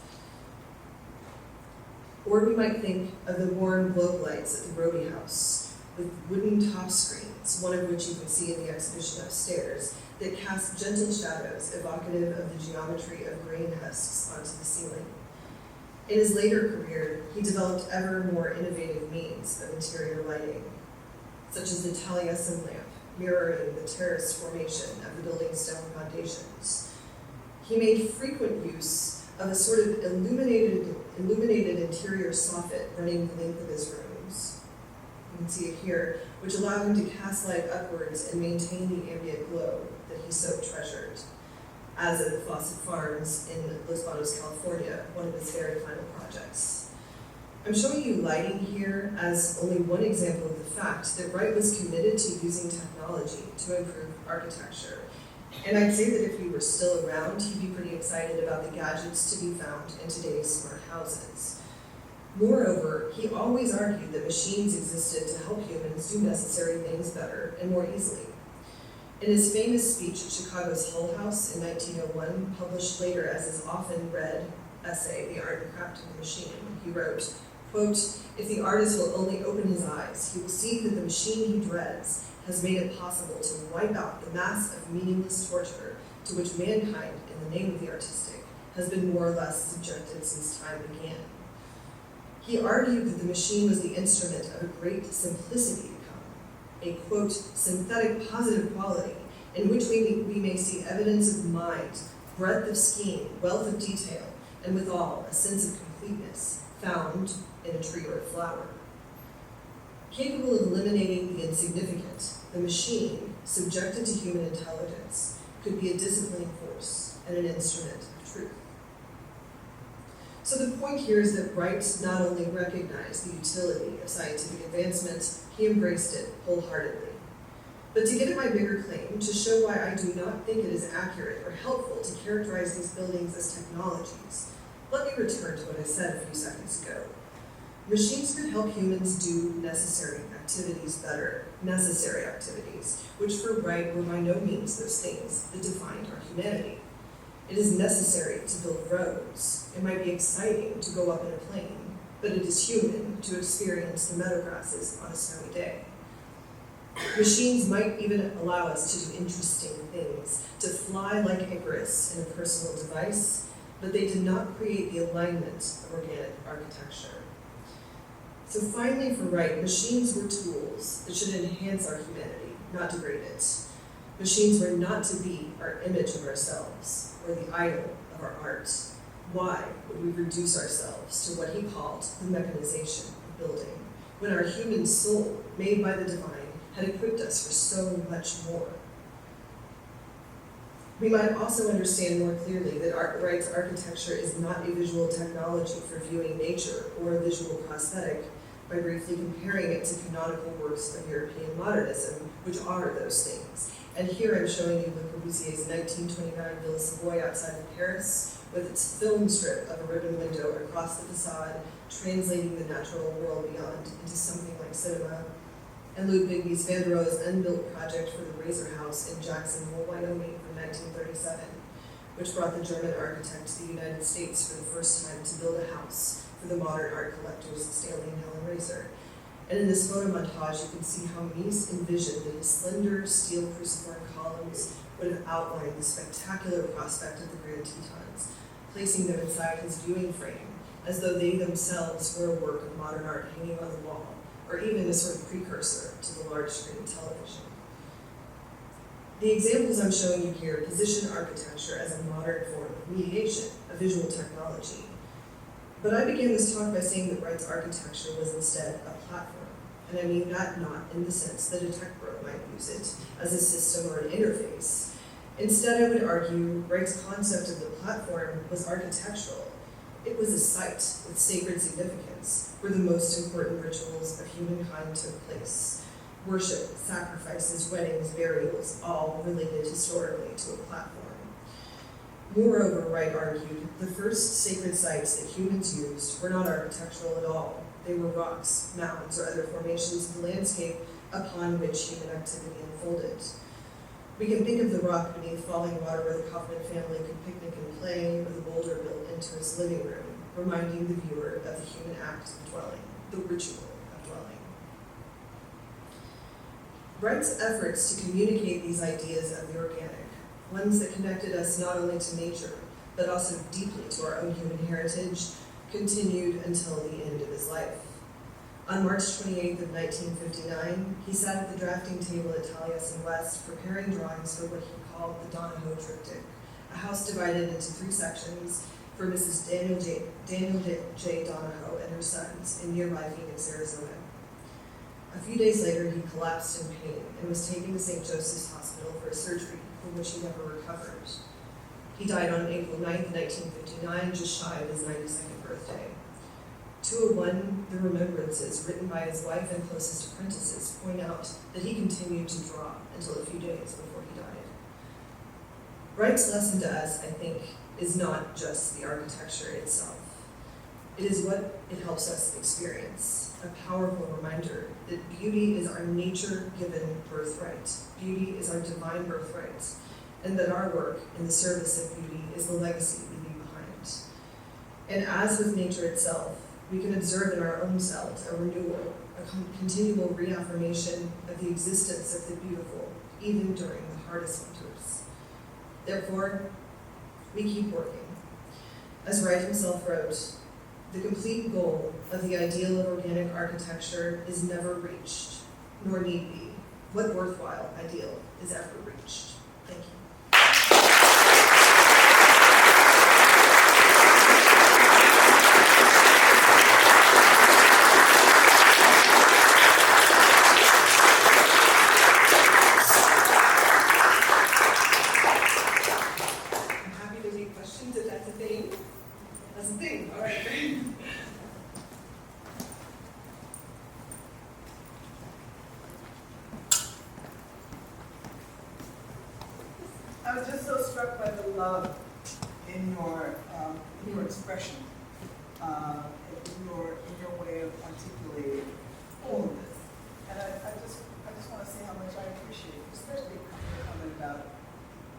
Or we might think of the worn globe lights at the Roby House, with wooden top screens, one of which you can see in the exhibition upstairs, that cast gentle shadows evocative of the geometry of grain husks onto the ceiling. In his later career, he developed ever more innovative means of interior lighting, such as the Taliesin lamp, mirroring the terraced formation of the building's stone foundations. He made frequent use of a sort of illuminated interior soffit running the length of his rooms. You can see it here, which allowed him to cast light upwards and maintain the ambient glow that he so treasured, as at the Fawcett Farms in Los Banos, California, one of his very final projects. I'm showing you lighting here as only one example of the fact that Wright was committed to using technology to improve architecture. And I'd say that if he were still around, he'd be pretty excited about the gadgets to be found in today's smart houses. Moreover, he always argued that machines existed to help humans do necessary things better and more easily. In his famous speech at Chicago's Hull House in 1901, published later as his often read essay, The Art and Craft of the Machine, he wrote, quote, "If the artist will only open his eyes, he will see that the machine he dreads has made it possible to wipe out the mass of meaningless torture to which mankind, in the name of the artistic, has been more or less subjected since time began." He argued that the machine was the instrument of a great simplicity to come, a, quote, "synthetic positive quality in which we may see evidence of mind, breadth of scheme, wealth of detail, and withal a sense of completeness found in a tree or a flower." Capable of eliminating the insignificant, the machine, subjected to human intelligence, could be a disciplining force and an instrument of truth. So the point here is that Wright not only recognized the utility of scientific advancement, he embraced it wholeheartedly. But to get at my bigger claim, to show why I do not think it is accurate or helpful to characterize these buildings as technologies, let me return to what I said a few seconds ago. Machines could help humans do necessary activities better, necessary activities, which for Wright were by no means those things that defined our humanity. It is necessary to build roads. It might be exciting to go up in a plane, but it is human to experience the meadowgrasses on a snowy day. Machines might even allow us to do interesting things, to fly like Icarus in a personal device, but they did not create the alignment of organic architecture. So finally, for Wright, machines were tools that should enhance our humanity, not degrade it. Machines were not to be our image of ourselves or the idol of our art. Why would we reduce ourselves to what he called the mechanization of building, when our human soul, made by the divine, had equipped us for so much more? We might also understand more clearly that Wright's architecture is not a visual technology for viewing nature or a visual prosthetic by briefly comparing it to canonical works of European modernism, which are those things. And here I'm showing you Le Corbusier's 1929 Villa Savoye outside of Paris, with its film strip of a ribbon window across the facade, translating the natural world beyond into something like cinema, and Ludwig Mies van der Rohe's unbuilt project for the Razor House in Jacksonville, Wyoming from 1937, which brought the German architect to the United States for the first time to build a house for the modern art collectors Stanley and Helen Razor. And in this photo montage, you can see how Mies envisioned that his slender steel cruciform columns would have outlined the spectacular prospect of the Grand Tetons, placing them inside his viewing frame, as though they themselves were a work of modern art hanging on the wall, or even a sort of precursor to the large screen television. The examples I'm showing you here position architecture as a modern form of mediation, a visual technology. But I began this talk by saying that Wright's architecture was instead a platform. And I mean that not in the sense that a tech bro might use it as a system or an interface. Instead, I would argue Wright's concept of the platform was architectural. It was a site with sacred significance where the most important rituals of humankind took place. Worship, sacrifices, weddings, burials, all related historically to a platform. Moreover, Wright argued, the first sacred sites that humans used were not architectural at all. They were rocks, mounds, or other formations of the landscape upon which human activity unfolded. We can think of the rock beneath falling water where the Kaufman family could picnic and play, or the boulder built into its living room, reminding the viewer of the human act of dwelling, the ritual of dwelling. Wright's efforts to communicate these ideas of the organic, ones that connected us not only to nature, but also deeply to our own human heritage, continued until the end of his life. On March 28th of 1959, he sat at the drafting table at Taliesin West, preparing drawings for what he called the Donahoe Triptych, a house divided into 3 sections for Mrs. Daniel J. Donahoe and her sons in nearby Phoenix, Arizona. A few days later, he collapsed in pain and was taken to St. Joseph's Hospital for a surgery from which he never recovered. He died on April 9th, 1959, just shy of his 92nd birthday. 201, the remembrances written by his wife and closest apprentices point out that he continued to draw until a few days before he died. Wright's lesson to us, I think, is not just the architecture itself. It is what it helps us experience, a powerful reminder that beauty is our nature-given birthright. Beauty is our divine birthright, and that our work in the service of beauty is the legacy we leave behind. And as with nature itself, we can observe in our own selves a renewal, a continual reaffirmation of the existence of the beautiful, even during the hardest winters. Therefore, we keep working. As Wright himself wrote, the complete goal of the ideal of organic architecture is never reached, nor need be. What worthwhile ideal is ever reached? Thank you. I'm happy to take questions if that's a thing. That's a thing. All right, great. was just so struck by the love in your expression, in your way of articulating all of this. And I just want to say how much I appreciate it, especially your comment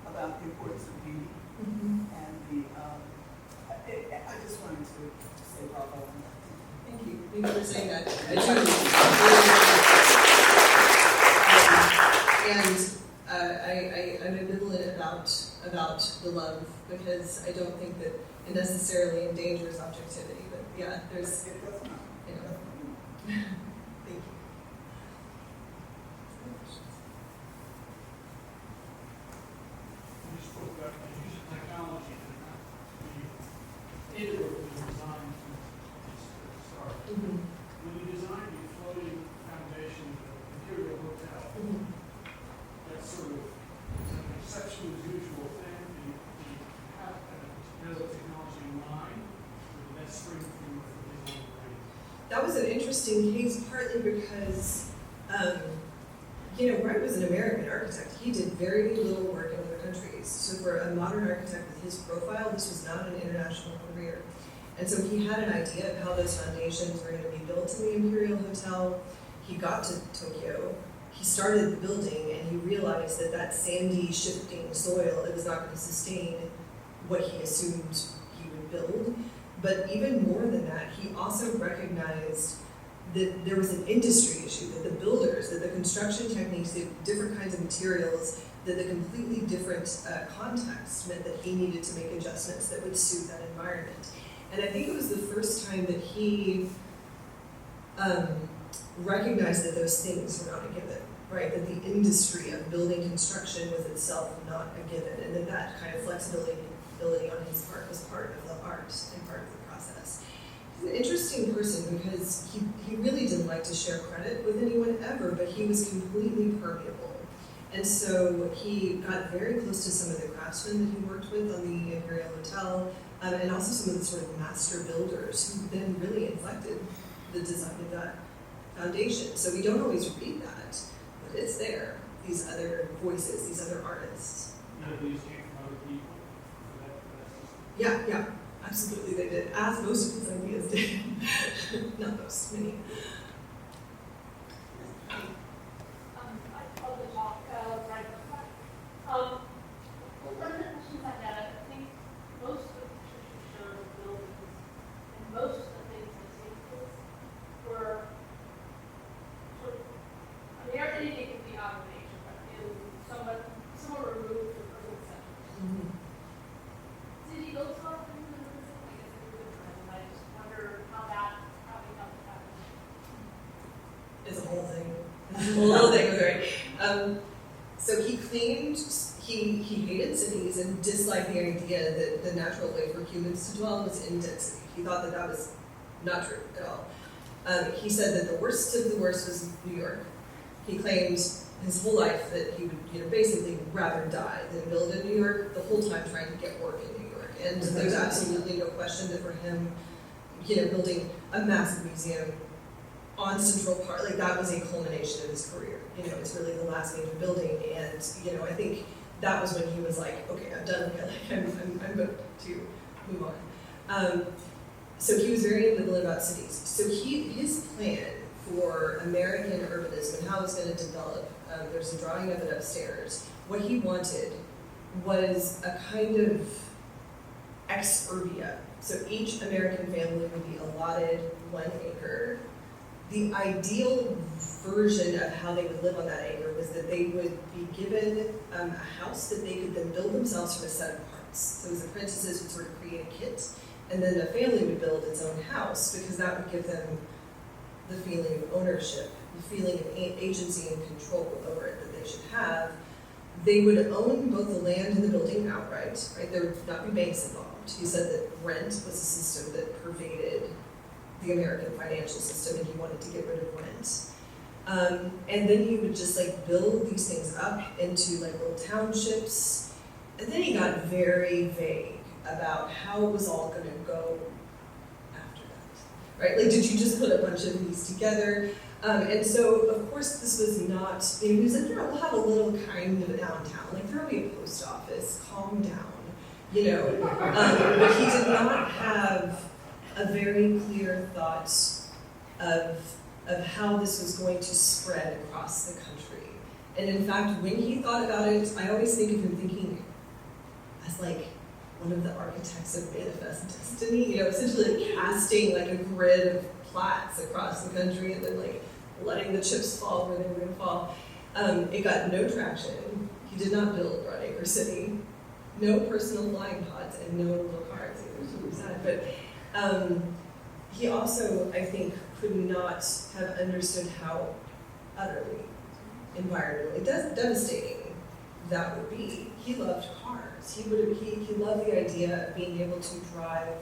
about the importance of beauty and the. I just wanted to say bravo on that. Thank you. Thank you for saying that. I'm ambivalent about the love because I don't think that it necessarily endangers objectivity. But yeah, there's. It does not. You know. Thank you. You spoke about the use of technology the integral to the design since the start. When you designed the floating foundation of the Imperial Hotel, that's sort of an exception as usual thing. Do you have the technology in mind, or did that spring from the design brain? That was an interesting case, partly because, Wright was an American architect. He did very little work in other countries. So for a modern architect with his profile, this was not an international career. And so he had an idea of how those foundations were going to be built in the Imperial Hotel. He got to Tokyo. He started the building, and he realized that sandy, shifting soil, it was not going to sustain what he assumed he would build. But even more than that, he also recognized that there was an industry issue, that the builders, that the construction techniques, the different kinds of materials, that the completely different context meant that he needed to make adjustments that would suit that environment. And I think it was the first time that he recognized that those things were not a given, right? That the industry of building construction was itself not a given, and that kind of flexibility on his part was part of the art and part of the process. He's an interesting person because he really didn't like to share credit with anyone ever, but he was completely permeable. And so he got very close to some of the craftsmen that he worked with on the Imperial Hotel, and also some of the sort of master builders who then really inflected the design of that foundation. So we don't always read that, but it's there, these other voices, these other artists. None of these came from other people for that system? Yeah, absolutely they did, as most of his ideas did. Not most, many. One of the questions I had, I think most of the pictures you showed of buildings and most of the things in spaces were sort of, anything could be observation, but somewhat removed from urban centers. Did he go far from the urban centers? I guess it was different, and I just wonder how we helped that. It's a whole thing. It's a whole thing with Wright. So he claimed he hated cities and disliked the idea that the natural way for humans to dwell was in density. He thought that was not true at all. He said that the worst of the worst was New York. He claimed his whole life that he would basically rather die than build in New York, the whole time trying to get work in New York. And there's absolutely no question that for him, building a massive museum on Central Park, that was a culmination of his career. It's really the last major building, and I think that was when he was like, okay, I'm done. I'm good to move on. So he was very ambivalent about cities. So his plan for American urbanism and how it was going to develop, there's a drawing of it upstairs. What he wanted was a kind of ex-urbia. So each American family would be allotted 1 acre. The ideal version of how they would live on that acre was that they would be given a house that they could then build themselves from a set of parts. So his apprentices would sort of create a kit, and then the family would build its own house because that would give them the feeling of ownership, the feeling of agency and control over it that they should have. They would own both the land and the building outright, right? There would not be banks involved. He said that rent was a system that pervaded the American financial system, and he wanted to get rid of rent. And then he would just build these things up into little townships. And then he got very vague about how it was all going to go after right? Like, did you just put a bunch of these together? And so, of course, this was not, he was like, yeah, we'll have a little kind of downtown, like throw me a post office, calm down, but he did not have a very clear thought of how this was going to spread across the country. And in fact, when he thought about it, I always think of him thinking as like one of the architects of Manifest Destiny, essentially casting like a grid of plats across the country and then like letting the chips fall where they were going to fall. It got no traction. He did not build Broadacre City. No personal flying pods and no little cars either, so sad. But he also, I think, could not have understood how utterly environmentally devastating that would be. He loved cars. He loved the idea of being able to drive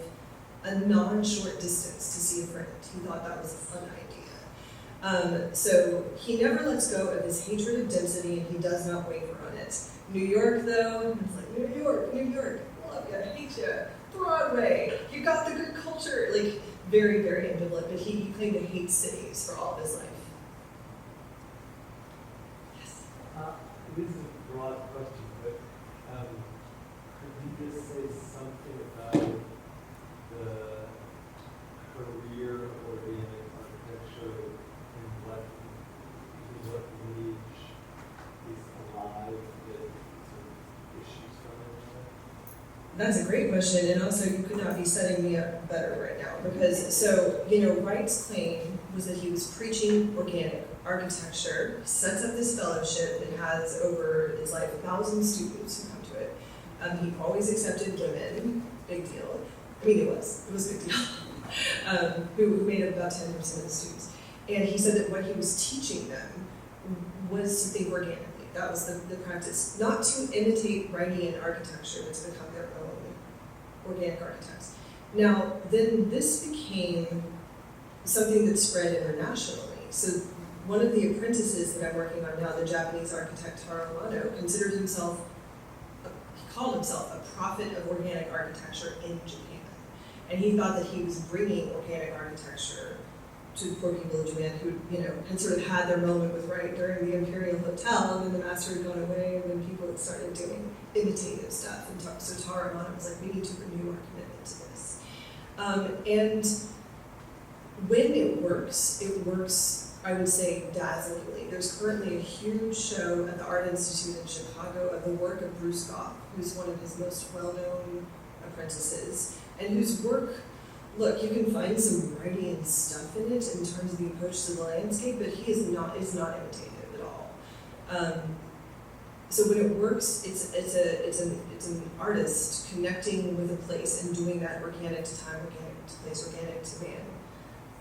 a non-short distance to see a friend. He thought that was a fun idea. So he never lets go of his hatred of density, and he does not waver on it. New York, though, it's like, New York, love you, hate you, Broadway, you got the good culture. Like, very, very ambivalent, but he claimed to hate cities for all of his life. Yes? This is a broad question, but could you just say something about the career of organic architecture and what niche is alive with some issues from it? That's a great question, and also you could not be setting me up better right now, because, Wright's claim was that he was preaching organic architecture, sets up this fellowship, and has over his life 1,000 students who come to it. He always accepted women, big deal. I mean, it was a big deal, who made up about 10% of the students. And he said that what he was teaching them was to think organically. That was the practice, not to imitate Wrightian architecture, but to become their own organic architects. Now, then this became something that spread internationally. So one of the apprentices that I'm working on now, the Japanese architect Taro Amano, he called himself a prophet of organic architecture in Japan. And he thought that he was bringing organic architecture to the poor people of Japan who, had sort of had their moment with Wright during the Imperial Hotel, and then the master had gone away, and then people had started doing imitative stuff. And so Taro Amano was like, we need to renew our commitment to this. And when it works, I would say, dazzlingly. There's currently a huge show at the Art Institute in Chicago of the work of Bruce Goff, who's one of his most well-known apprentices, and whose work, look, you can find some Wrightian stuff in it in terms of the approach to the landscape, but he is not imitative at all. So when it works, it's an artist connecting with a place and doing that organic to time, organic to place, organic to man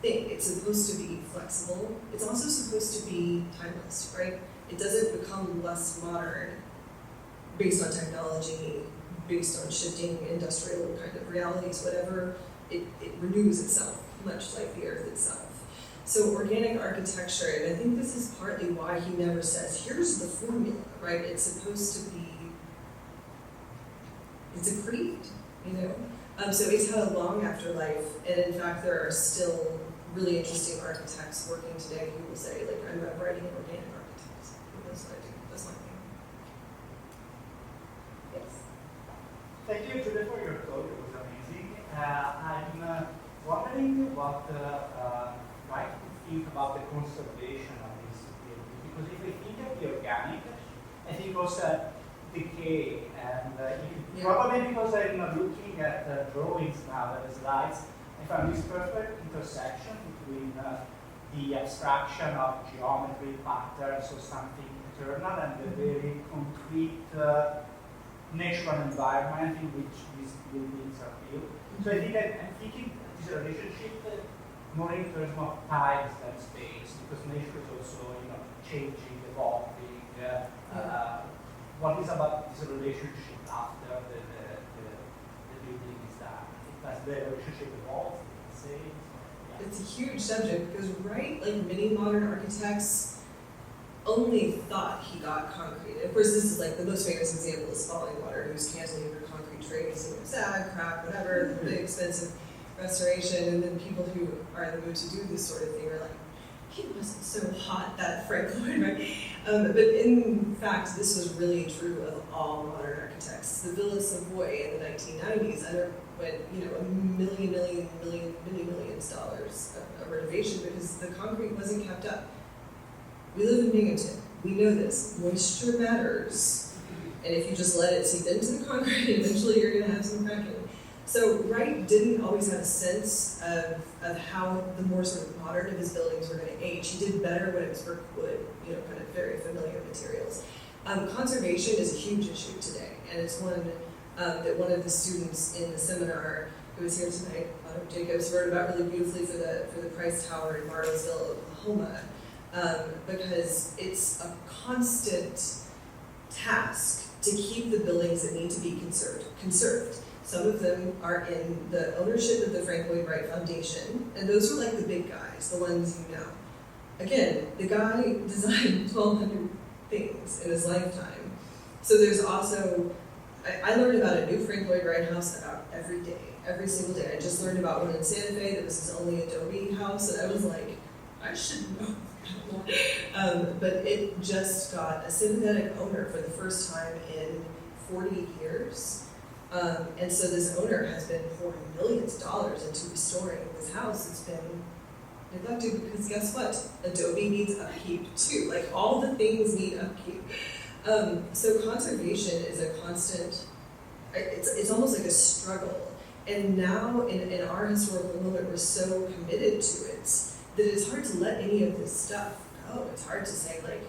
thing. It's supposed to be flexible. It's also supposed to be timeless, right? It doesn't become less modern based on technology, based on shifting industrial kind of realities, whatever. It renews itself, much like the earth itself. So organic architecture, and I think this is partly why he never says, here's the formula, right? It's supposed to be, it's a creed, So it's had a long afterlife, and in fact there are still really interesting architects working today who will say, like, I'm writing organic architects. That's what I do, that's my thing. Yes? Thank you, Julie, for your talk. It was amazing. I'm wondering what Wright would think about the conservation of this field. Because if we think of the organic, I think also decay, and probably because I'm looking at drawings now, the slides, I found this perfect intersection between the abstraction of geometry, patterns, or something eternal, and the very concrete natural environment in which these buildings are built. So I think I'm thinking this relationship more in terms of time than space, because nature is also changing, evolving. What is about this relationship after the building is done? Does the relationship evolve? It's a huge subject because Wright, like many modern architects, only thought he got concrete. Of course, this is like the most famous example is Falling Water, whose cantilever concrete trades, sag, crack, whatever, really expensive. restoration, and then people who are in the mood to do this sort of thing are like, he wasn't so hot, that Frank Lloyd, right? But in fact, this was really true of all modern architects. The Villa Savoy in the 1990s underwent, millions of dollars of renovation because the concrete wasn't kept up. We live in Binghamton. We know this. Moisture matters. And if you just let it seep into the concrete, eventually you're going to have some cracking. So Wright didn't always have a sense of how the more sort of modern of his buildings were going to age. He did better when it was brick wood, kind of very familiar materials. Conservation is a huge issue today, and it's one that one of the students in the seminar who was here tonight, Autumn Jacobs, wrote about really beautifully for the Price Tower in Bartlesville, Oklahoma, because it's a constant task to keep the buildings that need to be conserved. Some of them are in the ownership of the Frank Lloyd Wright Foundation, and those are like the big guys, the ones you know. Again, the guy designed 1,200 things in his lifetime. So there's also, I learned about a new Frank Lloyd Wright house about every day, every single day. I just learned about one in Santa Fe that was his only adobe house, and I was like, I should know that one. But it just got a sympathetic owner for the first time in 40 years. And so this owner has been pouring millions of dollars into restoring this house. It's been neglected because guess what? Adobe needs upkeep too. Like all the things need upkeep. So conservation is a constant, it's almost like a struggle. And now in our historical moment, we're so committed to it that it's hard to let any of this stuff go. It's hard to say like,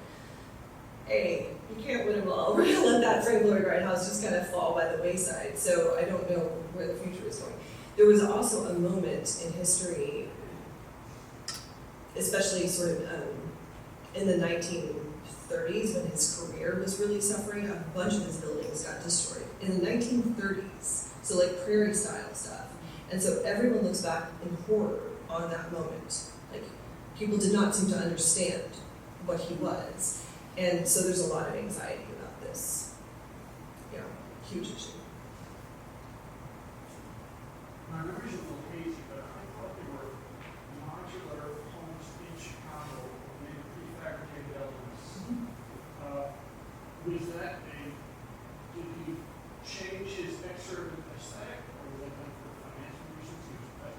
hey, you can't win them all. We're going to let that Frank Lloyd Wright house just kind of fall by the wayside. So I don't know where the future is going. There was also a moment in history, especially sort of in the 1930s when his career was really suffering. A bunch of his buildings got destroyed in the 1930s. So like prairie style stuff. And so everyone looks back in horror on that moment. Like people did not seem to understand what he was. And so there's a lot of anxiety about this. Yeah, huge issue. My memories are a little hazy, but I thought they were modular homes in Chicago, made of prefabricated elements. Was that did he change his excerpt aesthetic, or was that for financial reasons he was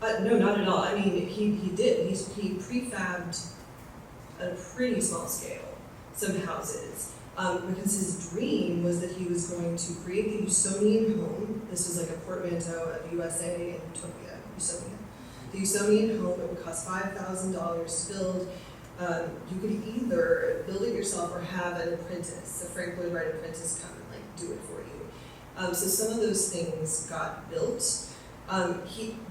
add? No, not at all. I mean, he did. He prefabbed at a pretty small scale some houses because his dream was that he was going to create the Usonian home. This was like a portmanteau of USA and Utopia, Usonia. The Usonian home, it would cost $5,000 to build. You could either build it yourself or have an apprentice, a Frank Lloyd Wright apprentice, come and like do it for you. So some of those things got built.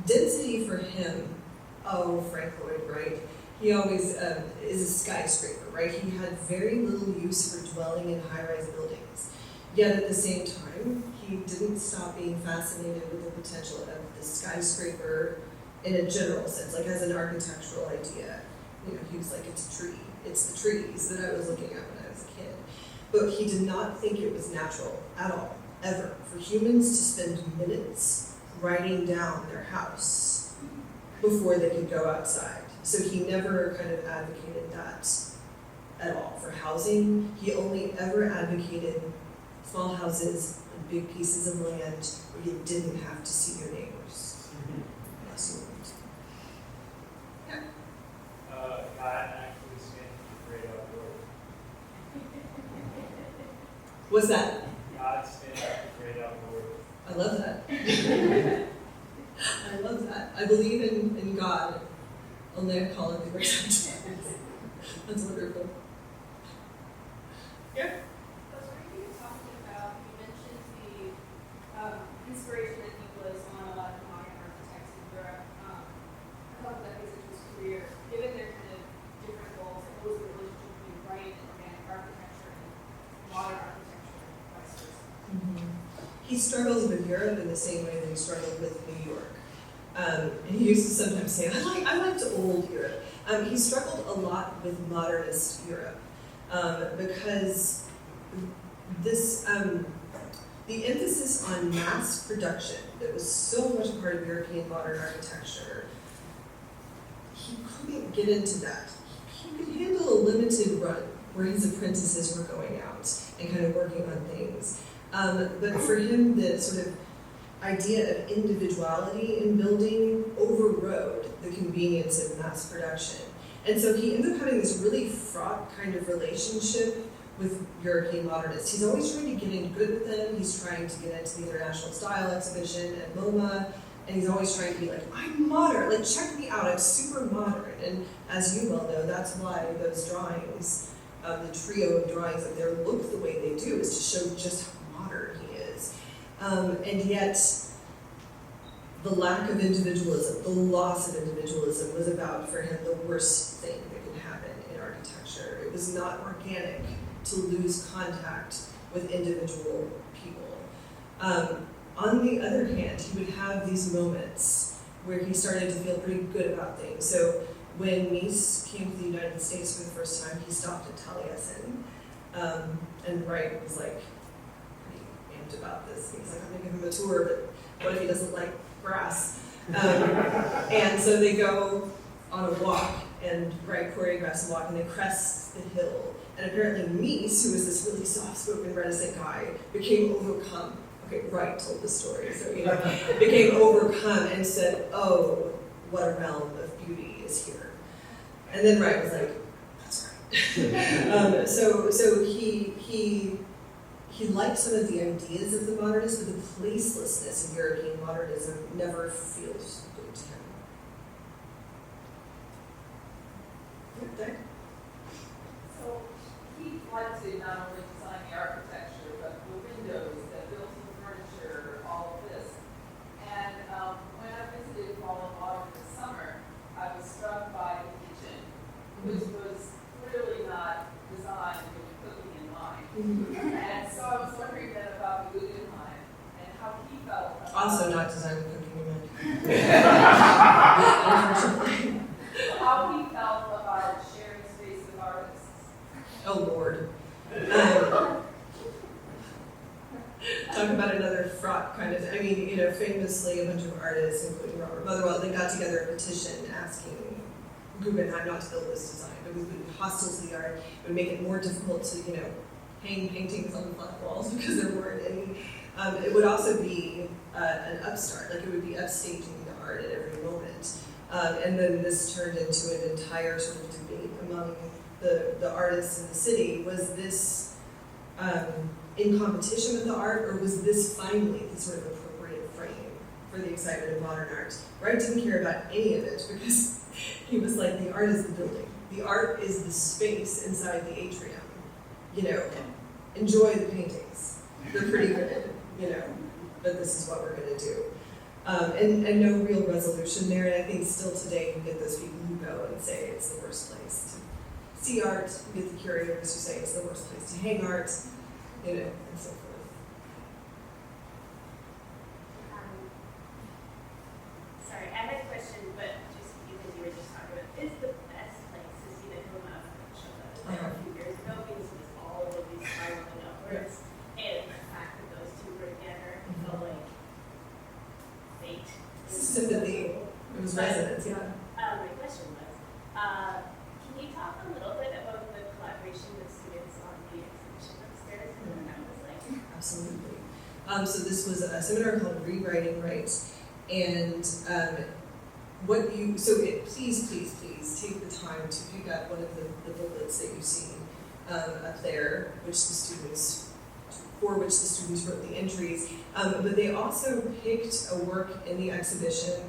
Density for him, Frank Lloyd Wright, he always is a skyscraper, right? He had very little use for dwelling in high-rise buildings. Yet at the same time, he didn't stop being fascinated with the potential of the skyscraper in a general sense, like as an architectural idea. He was like, it's a tree. It's the trees that I was looking at when I was a kid. But he did not think it was natural at all, ever, for humans to spend minutes writing down their house before they could go outside. So he never kind of advocated that at all for housing. He only ever advocated small houses and big pieces of land where you didn't have to see your neighbors. Unless you wanted to. Yeah. God actually stands for great outdoors. What's that? God stands for great outdoors. I love that. I love that. I believe in God. Only I call it the great outdoors. That's wonderful. Yeah. That's what you were talking about. You mentioned the inspiration that he was on a lot of modern architects in Europe. A couple decades into his career, given their kind of different goals, what was the relationship between Wright and organic architecture and modern architecture and vice versa? Mm-hmm. He struggled with Europe in the same way that he struggled with New York. And he used to sometimes say, I liked old Europe. He struggled a lot with modernist Europe because this, the emphasis on mass production that was so much a part of European modern architecture, he couldn't get into that. He could handle a limited run where his apprentices were going out and kind of working on things. But for him, the sort of idea of individuality in building overrode the convenience of mass production. And so he ended up having this really fraught kind of relationship with European modernists. He's always trying to get in good with them. He's trying to get into the International Style Exhibition at MoMA, and he's always trying to be like, I'm modern, like check me out, I'm super modern. And as you well know, that's why those drawings, the trio of drawings, like their look the way they do is to show just how modern he is. And yet, the lack of individualism, the loss of individualism was about, for him, the worst thing that could happen in architecture. It was not organic to lose contact with individual people. On the other hand, he would have these moments where he started to feel pretty good about things. So when Mies came to the United States for the first time, he stopped at Taliesin, and Wright was like pretty amped about this. He's like, I'm gonna give him a tour, but what if he doesn't like grass? And so they go on a walk, and Wright choreographs a walk, and they crest the hill. And apparently Mies, who was this really soft-spoken, reticent guy, became overcome. Okay, Wright told the story, so became overcome and said, oh, what a realm of beauty is here. And then Wright was like, that's right. So he liked some of the ideas of the modernists, but the placelessness of European modernism never feels good to him. Okay. So he liked to not only design the architecture, but the windows, the built-in furniture, all of this. And when I visited fall and autumn this summer, I was struck by the kitchen, which was clearly not designed with cooking in mind. And so I was wondering then about the Guggenheim and how he felt about Also not designed with cooking in mind. how he felt about sharing space with artists. Oh, Lord. Talk about another fraught kind of, I mean, famously a bunch of artists, including Robert Motherwell, they got together a petition asking Guggenheim not to build this design. It would be hostile to the art. It would make it more difficult to, hang paintings on the flat walls because there weren't any. It would also be an upstart, like it would be upstaging the art at every moment. And then this turned into an entire sort of debate among the artists in the city. Was this in competition with the art, or was this finally the sort of appropriate frame for the excitement of modern art? Wright didn't care about any of it because he was like, the art is the building. The art is the space inside the atrium. Enjoy the paintings. They're pretty good, but this is what we're going to do. And no real resolution there, and I think still today you get those people who go and say it's the worst place to see art, you get the curators who say it's the worst place to hang art, and so forth. Sorry, I had a question, but just because you were just talking about, is the best place to see the Homa a few years ago, because it was all of these spiraling upwards, and the fact that those two were together felt like fate. Sympathy. It was resonance, yeah. My question was, can you talk a little bit about the collaboration with students on the exhibition upstairs and what that was like? Absolutely. So this was a seminar called Rewriting Wright, and please take the time to pick up one of the booklets that you see up there, for which the students wrote the entries. But they also picked a work in the exhibition.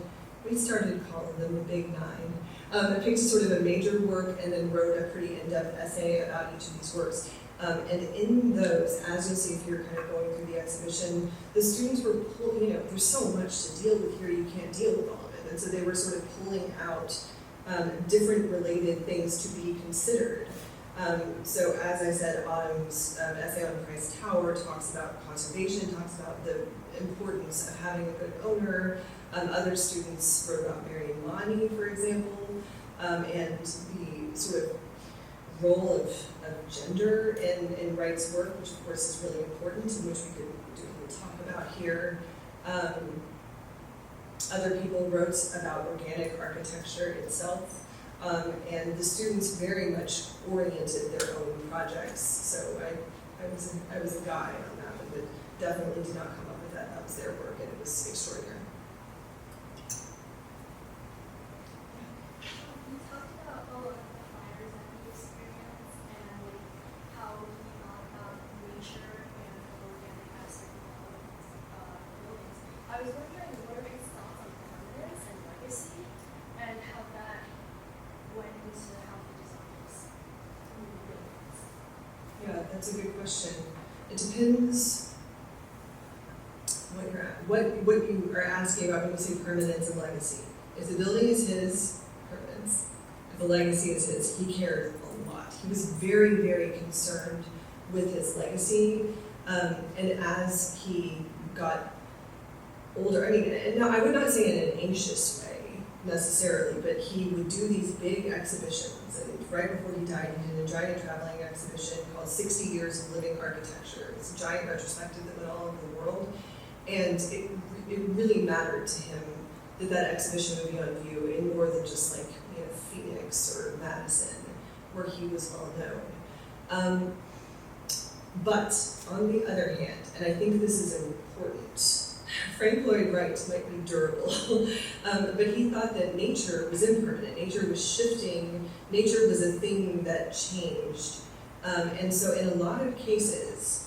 We started calling them the Big Nine. They picked sort of a major work and then wrote a pretty in-depth essay about each of these works. And in those, as you'll see if you're kind of going through the exhibition, the students were pulling, there's so much to deal with here, you can't deal with all of it. And so they were sort of pulling out different related things to be considered. So as I said, Autumn's essay on Christ Tower talks about conservation, talks about the importance of having a good owner. Other students wrote about Mary Lonnie, for example, and the sort of role of gender in Wright's work, which of course is really important, and which we could do a whole talk about here. Other people wrote about organic architecture itself, and the students very much oriented their own projects. So I was a guide on that one, but definitely did not come up with that. That was their work, and it was extraordinary. You talked about all of the fires that you experienced and like how you thought about nature and the organic aspect of all of these buildings. I was wondering what are his thoughts on permanence and legacy and how that went into how he designed his new buildings. Yeah, that's a good question. It depends what you're at, what you are asking about when you say permanence and legacy. If the building is his, permanence. If the legacy is his, he cared a lot. He was very, very concerned with his legacy. And as he got older, I mean, and no, I would not say in an anxious way necessarily, but he would do these big exhibitions. And right before he died, he did a giant traveling exhibition called 60 Years of Living Architecture. It's a giant retrospective that went all over the world. And it really mattered to him that that exhibition would be on view in more than just like, you know, Phoenix or Madison, where he was well known. But on the other hand, and I think this is important, Frank Lloyd Wright might be durable, but he thought that nature was impermanent. Nature was shifting. Nature was a thing that changed. And so in a lot of cases,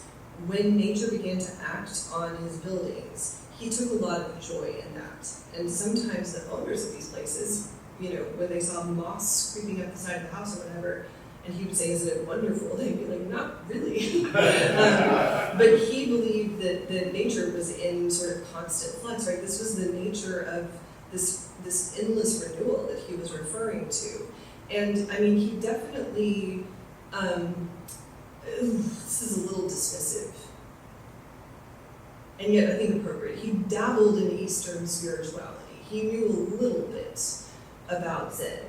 when nature began to act on his buildings, he took a lot of joy in that. And sometimes the owners of these places, you know, when they saw moss creeping up the side of the house or whatever, and he would say, "Isn't it wonderful?" They'd be like, "Not really." But he believed that nature was in sort of constant flux, right? This was the nature of this endless renewal that he was referring to. And I mean, he definitely, this is a little dismissive, and yet I think appropriate. He dabbled in Eastern spirituality. He knew a little bit about Zen.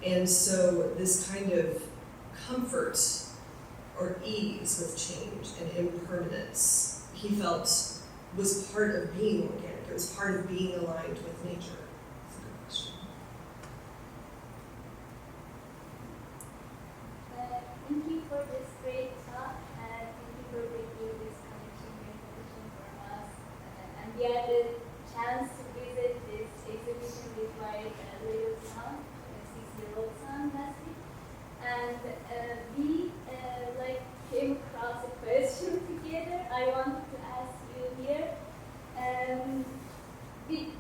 And so this kind of comfort or ease with change and impermanence, he felt was part of being organic. It was part of being aligned with nature. That's a good question. Thank you for this great talk, and thank you for making this connection information for us. And we had the chance to visit this exhibition with my little son, 6-year-old son, last week. And we came across a question together I wanted to ask you here.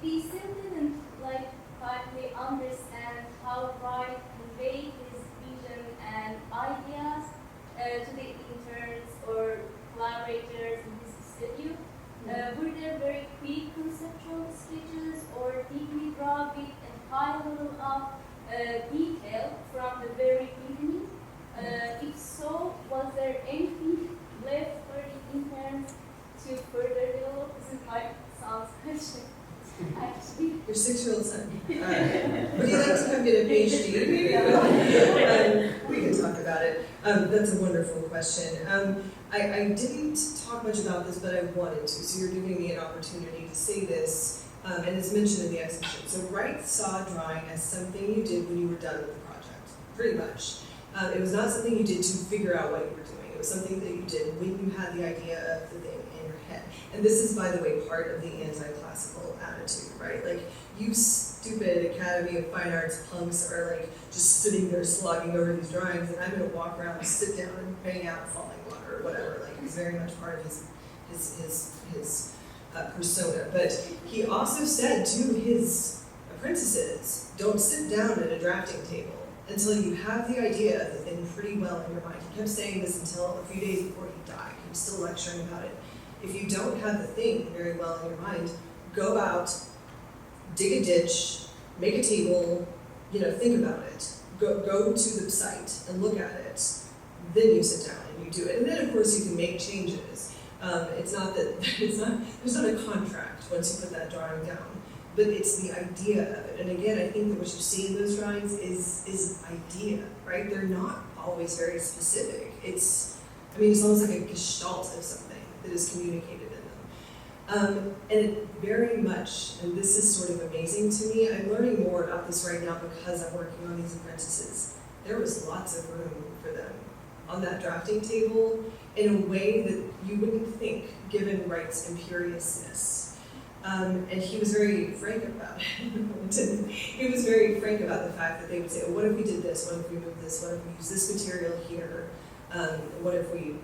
We still didn't quietly understand how Wright conveyed his vision and ideas to the interns or collaborators in his studio. Were there very quick conceptual sketches or deeply drawn with a high level of detail from the very beginning? If so, was there anything left for the interns to further develop? This is my son's question, actually. Your 6-year-old son. Would you like to come get a PhD? We can talk about it. That's a wonderful question. I didn't talk much about this, but I wanted to. So you're giving me an opportunity to say this, and it's mentioned in the exhibition. So Wright saw drawing as something you did when you were done with the project, pretty much. It was not something you did to figure out what you were doing. It was something that you did when you had the idea of the thing in your head. And this is, by the way, part of the anti-classical attitude, right? Like, you stupid Academy of Fine Arts punks are like just sitting there slogging over these drawings, and I'm gonna walk around and sit down and bang out falling water or whatever. Like, it's very much part of his persona. But he also said to his apprentices, don't sit down at a drafting table until you have the idea of the thing pretty well in your mind. He kept saying this until a few days before he died. He was still lecturing about it. If you don't have the thing very well in your mind, go out, dig a ditch, make a table, think about it. Go to the site and look at it. Then you sit down and you do it. And then of course you can make changes. It's not that there's not a contract once you put that drawing down. But it's the idea of it. And again, I think that what you see in those drawings is idea, right? They're not always very specific. It's almost like a gestalt of something that is communicated in And it very much, and this is sort of amazing to me, I'm learning more about this right now because I'm working on these apprentices. There was lots of room for them on that drafting table in a way that you wouldn't think, given Wright's imperiousness. And he was very frank about it. He was very frank about the fact that they would say, oh, what if we did this? What if we moved this? What if we use this material here? What if we,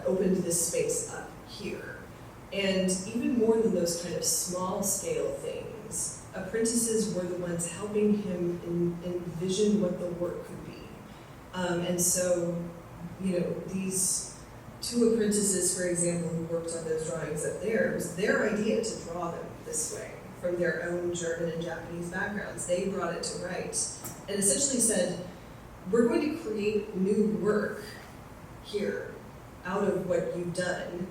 opened this space up here? And even more than those kind of small scale things, apprentices were the ones helping him envision what the work could be. And so, these two apprentices, for example, who worked on those drawings up there, it was their idea to draw them this way from their own German and Japanese backgrounds. They brought it to Wright and essentially said, we're going to create new work here out of what you've done.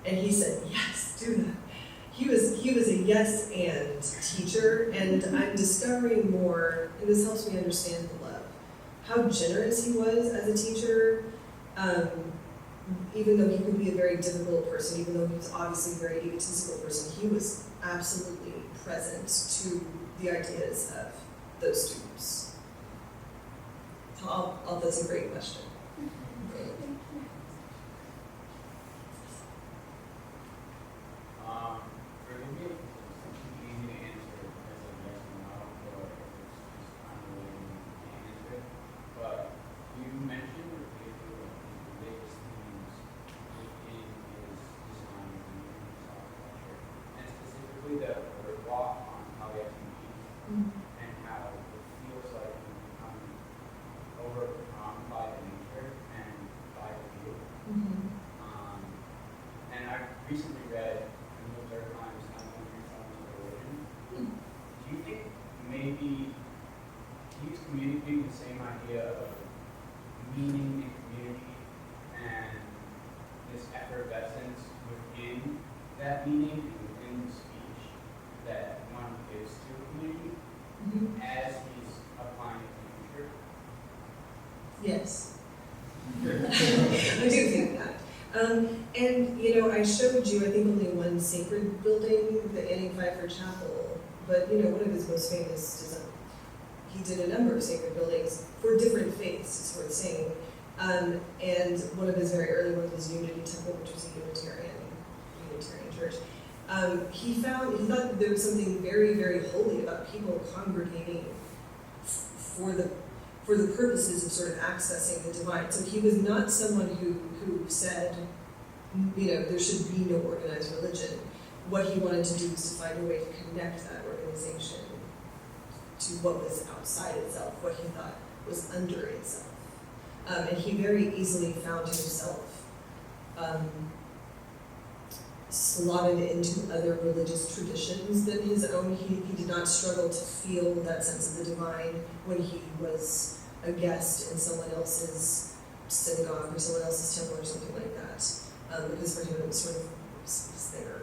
And he said, yes, do that. He was a yes and teacher, and I'm discovering more, and this helps me understand the love, how generous he was as a teacher, even though he could be a very difficult person, even though he was obviously a very egotistical person, he was absolutely present to the ideas of those students. So that's a great question. For me, it's easy to answer as a yes or no, or if it's just kind of way you can answer it. But you mentioned repeatedly the biggest themes within his design and his architecture, and specifically the boardwalk on Taliesin Beach, and how it feels like we've become overcome by the nature and by the view. And I recently read do you think maybe he's communicating the same idea of meaning in community and this effervescence within that meaning and within the speech that one gives to a community as he's applying it to the future? Yes. I do think that. And I showed you, I think, only one sacred building, the Annie Pfeiffer Chapel, but one of his most famous designs. He did a number of sacred buildings for different faiths, it's worth saying. And one of his very early ones was Unity Temple, which was a Unitarian church. He thought that there was something very, very holy about people congregating for the purposes of sort of accessing the divine. So he was not someone who said, there should be no organized religion. What he wanted to do was to find a way to connect that organization to what was outside itself, what he thought was under itself. And he very easily found himself slotted into other religious traditions than his own. He did not struggle to feel that sense of the divine when he was a guest in someone else's synagogue or someone else's temple or something like that, because for him it was sort of was there.